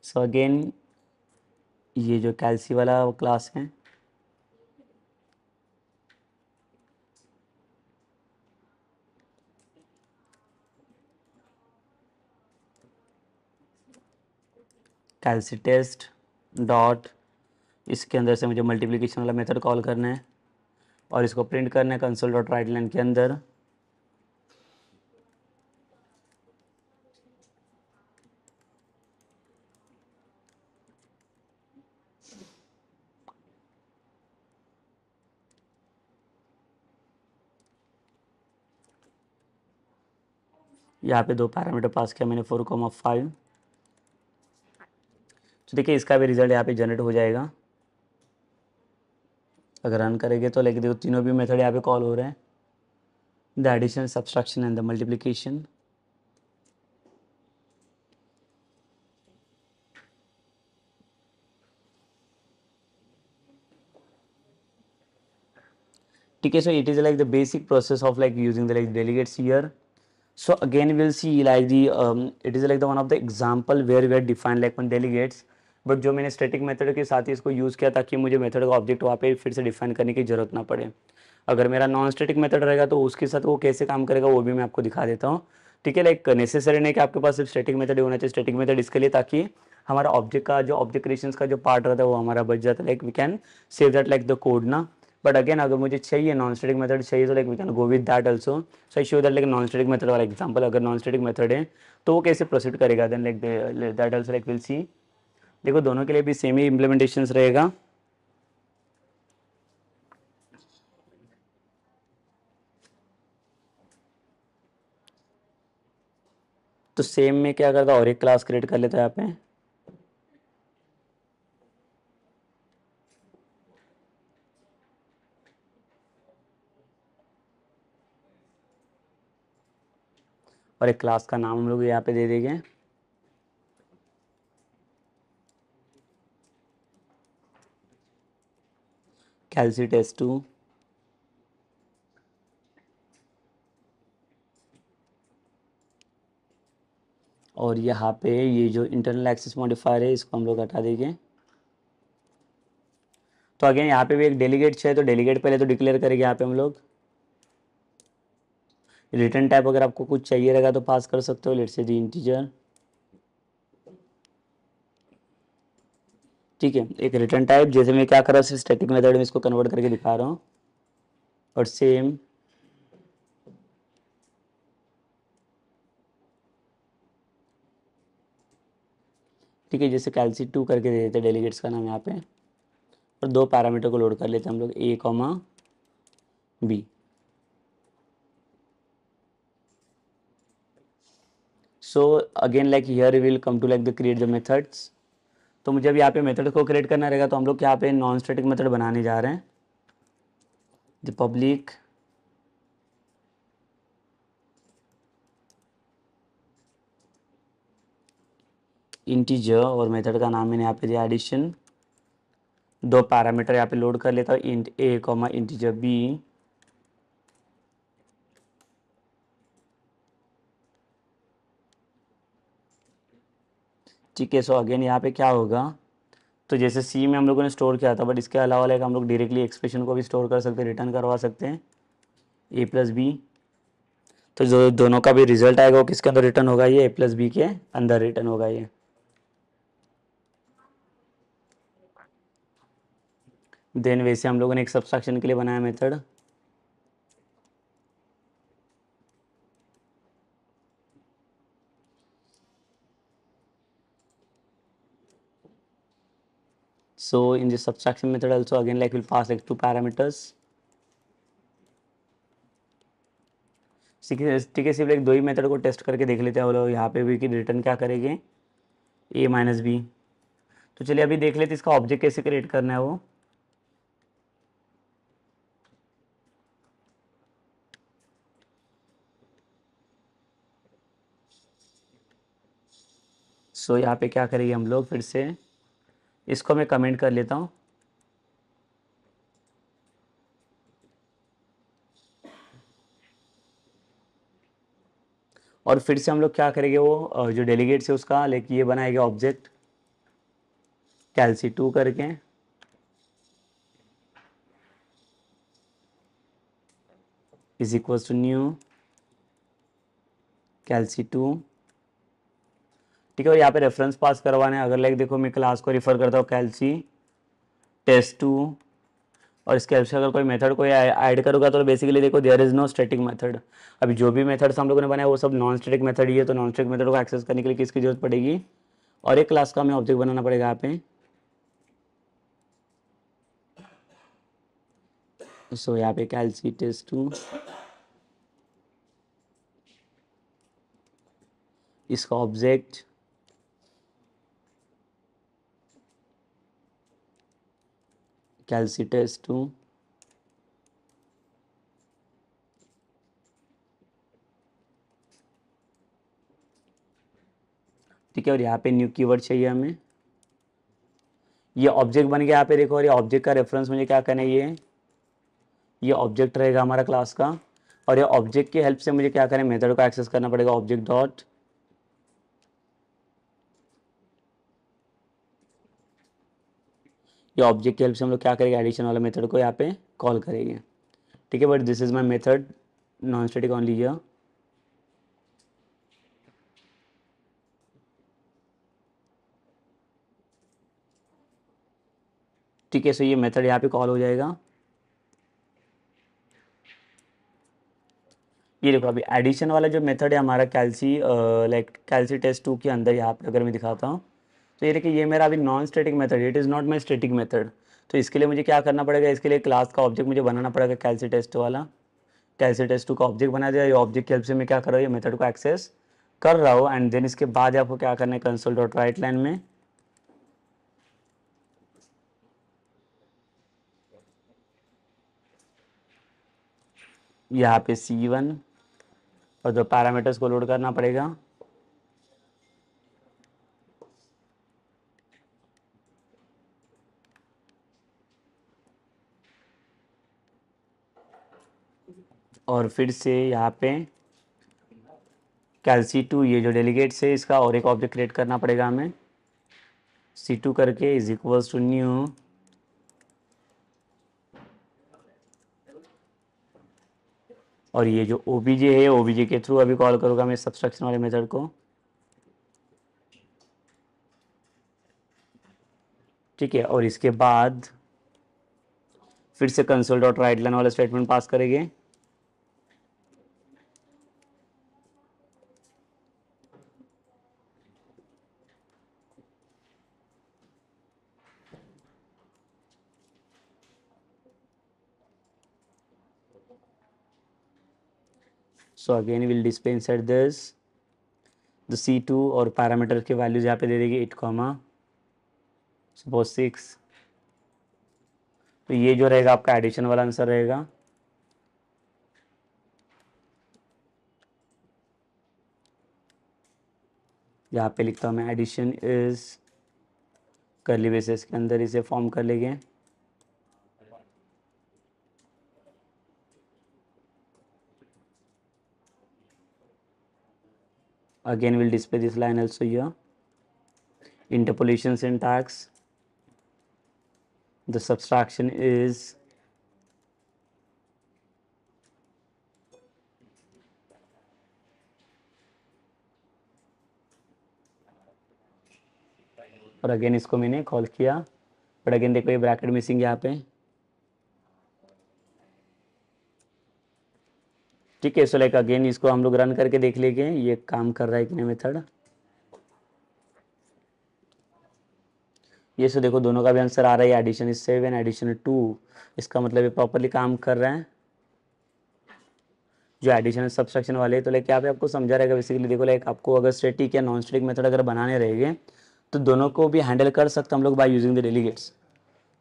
So again ये जो कैल्सी वाला क्लास है, कैल्सी टेस्ट डॉट, इसके अंदर से मुझे मल्टीप्लिकेशन वाला मेथड कॉल करना है और इसको प्रिंट करना है कंसोल डॉट राइट लाइन के अंदर। यहाँ पे दो पैरामीटर पास किया मैंने 4,5। तो देखिए इसका भी रिजल्ट यहाँ पे जनरेट हो जाएगा। अगर रन करेंगे तो लेके देखो तीनों भी मेथड यहाँ पे कॉल हो रहे हैं, the addition, subtraction and the multiplication. ठीक है, so it is like the basic process of like using the like delegates here. So again we'll see like the it is like the one of the example where we are defined like one delegates, but जो मैंने static method के साथ ही इसको use किया ताकि मुझे method का object वहाँ पे फिर से डिफाइन करने की ज़रूरत ना पड़े। अगर मेरा नॉन स्टैटिक मेथड रहेगा तो उसके साथ वो कैसे काम करेगा वो भी मैं आपको दिखा देता हूँ। ठीक है, लाइक नेसेसरी नहीं कि आपके पास सिर्फ स्टैटिक मेथड होना चाहिए। स्टैटिक मेथड इसके लिए ताकि हमारा ऑब्जेक्ट का जो ऑब्जेक्ट क्रिएशंस का जो पार्ट रहता है वो हमारा बच जाता है, like we can save that like the code ना। बट अगेन अगर मुझे चाहिए नॉन स्टैटिक मेथड चाहिए तो like we can go with that also. So I show that like non static method वाला एग्जांपल। अगर नॉन स्टैटिक मेथड है तो वो कैसे प्रोसीड करेगा, then like that also like will see. देखो दोनों के लिए भी सेम ही इम्प्लीमेंटेशंस रहेगा। तो सेम में क्या करता और एक क्लास क्रिएट कर लेता है यहाँ पे, और एक क्लास का नाम हम लोग यहाँ पे दे देंगे कैलसी टेस्ट 2। और यहाँ पे ये जो इंटरनल एक्सेस मॉडिफायर है इसको हम लोग हटा देंगे। तो अगेन यहाँ पे भी एक डेलीगेट चाहिए, तो डेलीगेट पहले तो डिक्लेयर करेंगे यहाँ पे हम लोग। रिटर्न टाइप अगर आपको कुछ चाहिए रहेगा तो पास कर सकते हो, लेट्स से दी इंटीजर। ठीक है, एक रिटर्न टाइप, जैसे मैं क्या कर रहा हूँ स्टैटिक मेथड में इसको कन्वर्ट करके दिखा रहा हूँ। और सेम ठीक है, जैसे कैलसी 2 करके दे देते हैं डेलीगेट्स का नाम यहाँ पे। और 2 पैरामीटर को लोड कर लेते हैं हम लोग, A comma B. So again like here we will come to like the create the methods. तो मुझे अब यहाँ पे मेथड को क्रिएट करना रहेगा, तो हम लोग यहाँ पे नॉन स्टैटिक मेथड बनाने जा रहे हैं। द पब्लिक इंटीजर, और मेथड का नाम मैंने यहाँ पे दिया एडिशन। 2 पैरामीटर यहाँ पे लोड कर लेता हूँ, इंट ए कॉमा इंटीजर बी। ठीक है, सो अगेन यहाँ पे क्या होगा, तो जैसे सी में हम लोगों ने स्टोर किया था, बट इसके अलावा लाइक हम लोग डायरेक्टली एक्सप्रेशन को भी स्टोर कर सकते हैं, रिटर्न करवा सकते हैं ए प्लस बी। तो जो दोनों का भी रिजल्ट आएगा वो किसके अंदर रिटर्न होगा, ये ए प्लस बी के अंदर रिटर्न होगा ये। देन वैसे हम लोगों ने एक सब्सट्रैक्शन के लिए बनाया method. So in this subtraction method also again like we'll pass like 2 parameters। ठीक है, सिर्फ एक 2 ही मेथड को टेस्ट करके देख लेते हैं वो लोग यहाँ पे भी कि रिटर्न क्या करेंगे, ए माइनस बी। तो चलिए अभी देख लेते इसका ऑब्जेक्ट कैसे क्रिएट करना है वो। सो यहाँ पे क्या करेंगे हम लोग, फिर से इसको मैं कमेंट कर लेता हूँ। और फिर से हम लोग क्या करेंगे, वो जो डेलीगेट से उसका लाइक ये बनाएगा ऑब्जेक्ट कैलसी 2 करके। Is equal to new कैलसी 2। ठीक है, और यहाँ पे रेफरेंस पास करवाना है। अगर लाइक देखो मैं क्लास को रिफर करता हूँ कैलसी टेस्ट 2, और इसके हेल्प से अगर कोई मेथड को ऐड करूँगा तो बेसिकली देखो there is no static method. अभी जो भी मेथड्स हम लोगों ने बनाया वो सब नॉन स्टैटिक मेथड ही है। तो नॉन स्टैटिक मेथड को एक्सेस करने के लिए किसकी जरूरत पड़ेगी, और एक क्लास का हमें ऑब्जेक्ट बनाना पड़ेगा यहाँ पे। सो यहाँ पे कैलसी टेस्ट 2, इसका ऑब्जेक्ट कैलसी टेस्ट 2। ठीक है, और यहाँ पे न्यू कीवर्ड चाहिए हमें। ये ऑब्जेक्ट बन गया यहाँ पे देखो, और ये ऑब्जेक्ट का रेफरेंस मुझे क्या करना है, ये ऑब्जेक्ट रहेगा हमारा क्लास का। और ये ऑब्जेक्ट की हेल्प से मुझे क्या करें, मेथड को एक्सेस करना पड़ेगा, ऑब्जेक्ट डॉट। ये ऑब्जेक्ट की हेल्प से हम लोग क्या करेंगे, एडिशन वाला मेथड को यहाँ पे कॉल करेंगे। ठीक है, but this is my method non static only here. ठीक है, सो ये मेथड यहाँ पे कॉल हो जाएगा। ये देखो अभी एडिशन वाला जो मेथड है हमारा कैलसी लाइक कैलसी टेस्ट 2 के अंदर यहाँ पे अगर मैं दिखाता हूँ, तो ये देखिए ये मेरा अभी non static method, it is not my static method. तो इसके लिए मुझे क्या करना पड़ेगा, इसके लिए क्लास का ऑब्जेक्ट मुझे बनाना पड़ेगा कैलसी टेस्ट वाला। कैलसी टेस्ट 2 का ऑब्जेक्ट बना दिया, ये ऑब्जेक्ट की हेल्प से मैं क्या कर रहा हूँ, ये मेथड को एक्सेस कर रहा हूँ। एंड देन इसके बाद आपको क्या करना है, कंसोल डॉट राइट लाइन में यहाँ पे C1 और जो पैरामीटर्स को लोड करना पड़ेगा, और फिर से यहाँ पे कैल C2 ये जो डेलीगेट्स है इसका और एक ऑब्जेक्ट क्रिएट करना पड़ेगा हमें, C2 करके इज इक्वल्स टू न्यू और ये जो ओबीजे है ओबीजे के थ्रू अभी कॉल करूँगा मैं सब्सट्रैक्शन वाले मेथड को। ठीक है, और इसके बाद फिर से कंसोल डॉट राइट लाइन वाला स्टेटमेंट पास करेंगे। So again will display inside this the C2 और पैरामीटर के वैल्यूज यहाँ पे दे देंगे 8 कॉमा सपोज 6। तो ये जो रहेगा आपका एडिशन वाला आंसर रहेगा। यहाँ पे लिखता हूँ मैं एडिशन इज कर्ली ब्रेसेस के अंदर इसे फॉर्म कर लेंगे। Again we'll display this line also here. Interpolation syntax. The subtraction is और अगेन इसको मैंने कॉल किया, बट अगेन देखो ये ब्रैकेट मिसिंग यहाँ पे। ठीक है, सो लाइक अगेन इसको हम लोग रन करके देख लेंगे ये काम कर रहा है कि नहीं मेथड। ये सो देखो दोनों का भी आंसर आ रहा है, एडिशन इज 7 एडिशन 2, इसका मतलब ये प्रॉपरली काम कर रहा है जो एडिशन सब्सट्रैक्शन वाले। तो लाइक यहाँ पे आपको समझा रहेगा बेसिकली। देखो लाइक आपको अगर स्टैटिक या नॉन स्टैटिक मेथड अगर बनाने रहेंगे तो दोनों को भी हैंडल कर सकते हम लोग बाय यूजिंग द डेलीगेट्स।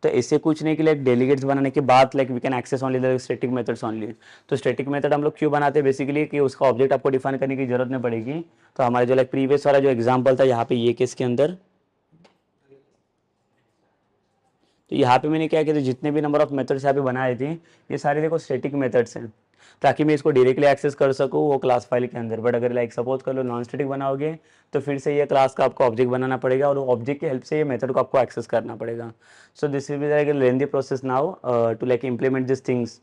तो ऐसे कुछ नहीं कि लाइक डेलीगेट्स बनाने के बाद like we can access only the static methods only. तो स्टैटिक मेथड हम लोग क्यों बनाते हैं बेसिकली कि उसका ऑब्जेक्ट आपको डिफाइन करने की जरूरत नहीं पड़ेगी। तो हमारे जो लाइक प्रीवियस वाला जो एग्जाम्पल था यहाँ पे ये केस के अंदर, तो यहाँ पे मैंने क्या किया, तो जितने भी नंबर ऑफ मेथड्स यहाँ पे बनाए थे ये सारे देखो स्टैटिक मेथड्स हैं ताकि मैं इसको डायरेक्टली एक्सेस कर सकूँ वो क्लास फाइल के अंदर। बट अगर लाइक सपोज कर लो नॉन स्टैटिक बनाओगे तो फिर से ये क्लास का आपको ऑब्जेक्ट बनाना पड़ेगा और ऑब्जेक्ट की हेल्प से ये मेथड को आपको एक्सेस करना पड़ेगा। So this will be like lengthy process now to like implement this things.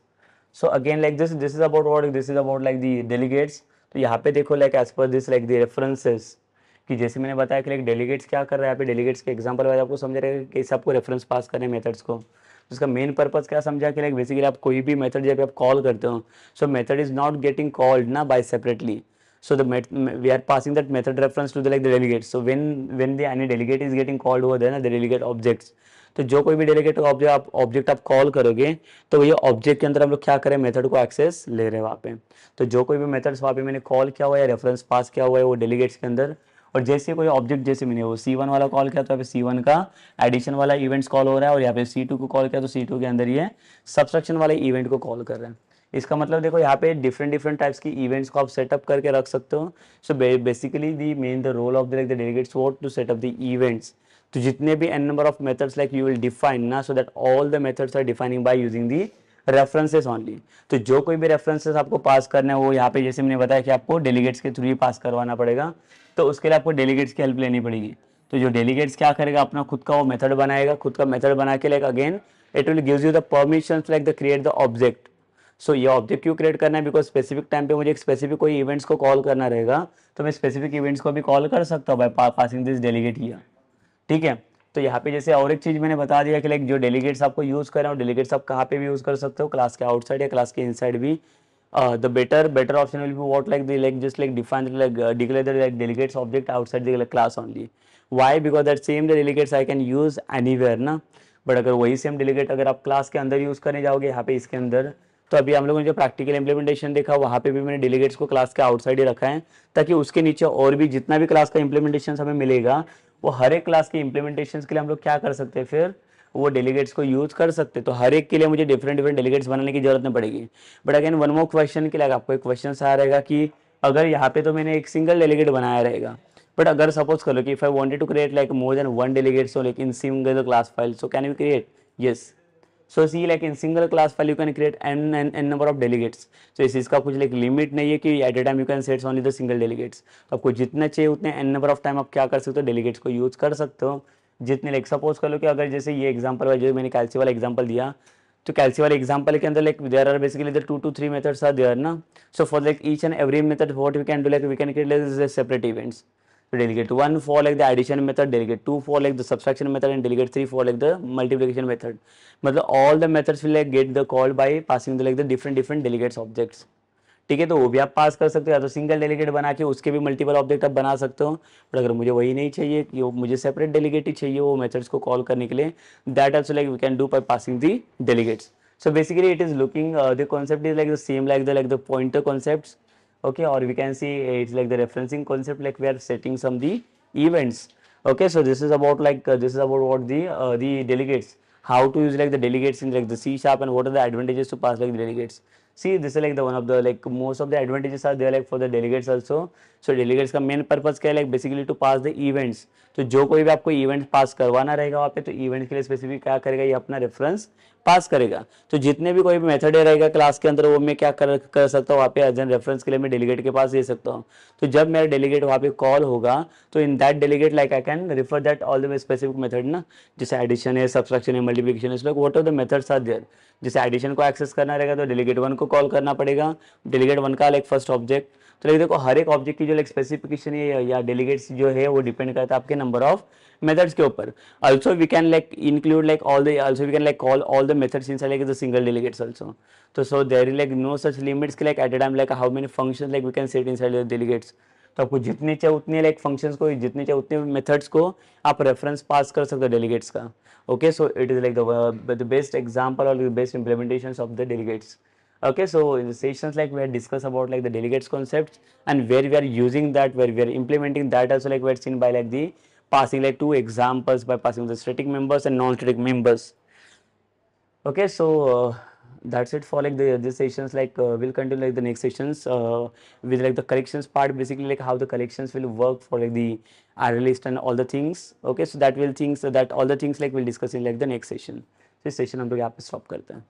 So again like this is about what, this is about like the delegates. तो यहाँ पे देखो like as per this like the references कि जैसे मैंने बताया कि like delegates क्या कर रहा है यहाँ पे, डेलीगेट्स के एग्जांपल वाइज आपको समझ रहेगा कि कैसे आपको रेफरेंस पास करने मेथड्स को। उसका मेन पर्पस क्या समझा कि लाइक बेसिकली आप कोई भी मेथड जब आप कॉल करते हो so method is not getting called ना by separately. So we are passing that method reference to the like the delegate. So when the any delegate is getting called over there ना the delegate objects, तो जो कोई भी delegate object आप call करोगे तो ये ऑब्जेक्ट के अंदर हम लोग क्या करें मेथड को एक्सेस ले रहे हैं वहाँ पे। तो जो कोई भी मेथड्स वहाँ पे मैंने कॉल किया हुआ है रेफरेंस पास किया हुआ है वो डेलीगेट्स के अंदर, और जैसे कोई ऑब्जेक्ट जैसे मैंने वो C1 वाला कॉल किया तो यहाँ पे C1 का एडिशन वाला इवेंट्स कॉल हो रहा है, और यहाँ पे C2 को कॉल किया तो C2 के अंदर ये सब्सट्रैक्शन वाले इवेंट को कॉल कर रहे हैं। इसका मतलब देखो यहाँ पे डिफरेंट टाइप्स की इवेंट्स को आप सेटअप करके रख सकते हो। So basically the main the role of the like the delegates what to setup the events. तो जितने भी n number of methods like you will define ना, so that all the methods are defining by using the references only. तो जो कोई भी references आपको पास करना है वो यहाँ पे जैसे मैंने बताया कि आपको डेलीगेट्स के थ्रू ही पास करवाना पड़ेगा, तो उसके लिए आपको डेलीगेट्स की हेल्प लेनी पड़ेगी। तो जो डेलीगेट्स क्या करेगा अपना खुद का वो मेथड बनाएगा, खुद का मेथड बना के like again it will gives you the permissions like the create the object. So ये ऑब्जेक्ट क्यों क्रिएट करना है, बिकॉज स्पेसिफिक टाइम पे मुझे एक स्पेसिफिक कोई इवेंट्स को कॉल करना रहेगा तो मैं स्पेसिफिक इवेंट्स को भी कॉल कर सकता हूँ bye passing this delegate here. ठीक है, तो यहाँ पे जैसे और एक चीज मैंने बता दिया कि लाइक जो डेलीगेट्स आपको यूज कर रहे हो डेलीगेट्स आप कहाँ पे भी यूज कर सकते हो, क्लास के आउटसाइड या क्लास के इनसाइड भी। The better option will be what like the like just like define like declare the like delegates object outside the class only. Why, because that same the delegates I can use anywhere ना। But अगर वही same delegate अगर आप class के अंदर use करने जाओगे यहाँ पे इसके अंदर, तो अभी हम लोगों ने जो प्रैक्टिकल इंप्लीमेंटेशन देखा वहाँ पे भी मैंने डेलीगेट्स को क्लास के आउटसाइड ही रखा है ताकि उसके नीचे और भी जितना भी क्लास का इंप्लीमेंटेशन हमें मिलेगा वो हर एक क्लास के इंप्लीमेंटेशन के लिए हम लोग क्या कर सकते हैं, फिर वो डेलीगेट्स को यूज कर सकते हैं। तो हर एक के लिए मुझे डिफरेंट डेलीगेट्स बनाने की जरूरत नहीं पड़ेगी। But again one more question के लिए आपको एक क्वेश्चन आ रहेगा कि अगर यहाँ पे तो मैंने एक सिंगल डेलीगेट बनाया रहेगा, बट अगर सपोज करो कि if I wanted to create like more than one delegate so like in single class file, so can we create? Yes. So see like in single class file you can create n number of delegates. So इसका कुछ like limit नहीं है कि at a time you can set only the single delegates. तो आपको जितने चाहिए उतने n number of time आप क्या कर सकते हो, delegates को यूज कर सकते हो जितने. लाइक सपोज कर लो कि अगर जैसे ये एग्जांपल है जो मैंने कैल्सी वाला एग्जांपल दिया, तो कैल्सी वाले एग्जांपल के अंदर like there are basically the 2 to 3 methods are there ना. So for like each and every method what we can do like we can create like separate events. So delegate 1 for like the addition method, delegate 2 for like the subtraction method, and delegate 3 for like the multiplication method. मतलब all the methods will like get the call by passing the like the different delegates objects. ठीक है, तो वो भी आप पास कर सकते हो, या तो सिंगल डेलीगेट बना के उसके भी मल्टीपल ऑब्जेक्ट आप बना सकते हो. बट अगर मुझे वही नहीं चाहिए कि मुझे सेपरेट डेलीगेट ही चाहिए वो मेथड्स को कॉल करने के लिए, that also like we can do by passing the delegates. So basically it is looking the concept is like the same like the pointer concepts. Okay, or we can see it's like the referencing concept, like we are setting some the events. Okay, so this is about like this is about what the delegates, how to use like the delegates in like the C sharp, and what are the advantages to pass like the delegates. See, this is like the one of the like most of the advantages are there like for the delegates also. So delegates का main purpose क्या है, like basically to pass the events. तो जो कोई भी आपको event पास करवाना रहेगा वहाँ पे, तो इवेंट के लिए स्पेसिफिक क्या करेगा, ये अपना रेफरेंस पास करेगा. तो जितने भी कोई भी मेथड रहेगा क्लास के अंदर वो मैं क्या कर सकता हूँ वहाँ पे एज एन रेफरेंस के लिए मैं डेलीगेट के पास दे सकता हूँ. तो जब मेरा डेलीगेट वहाँ पे कॉल होगा तो in that delegate like I can refer that all the specific method ना, जैसे एडिशन है, सब्सट्रैक्शन है, मल्टीप्लिकेशन है, like what are the methods are there. जैसे एडिशन को एक्सेस करना रहेगा तो डेलीगेट 1 को कॉल करना पड़ेगा, डेलीगेट 1 का लाइक फर्स्ट ऑब्जेक्ट. तो लाइक देखो हर एक ऑब्जेक्ट की जो लाइक स्पेसिफिकेशन है या डेलीगेट्स जो है वो डिपेंड करता है आपके नंबर ऑफ methods के ऊपर. Also we can like include like all the also we can like call all the methods inside like the single delegates also. So there is like no such limits कि like at a time like how many functions like we can set inside the delegates. तो आपको जितने चाहे उतने like functions को, जितने चाहे उतने methods को आप reference पास कर सकते हो delegates का. Okay, so it is like the best example or the best implementations of the delegates. Okay, so in the sessions like we had discussed about like the delegates concepts and where we are using that, where we are implementing that also, like we had seen by like the passing like two examples by passing the static members and non-static members. Okay, so that's it for like the sessions. Like we'll continue like the next sessions with like the collections part, basically like how the collections will work for like the array list and all the things. Okay, so that will things that all the things like we'll discuss in like the next session. So इस session हम लोग यहाँ पे stop करते हैं.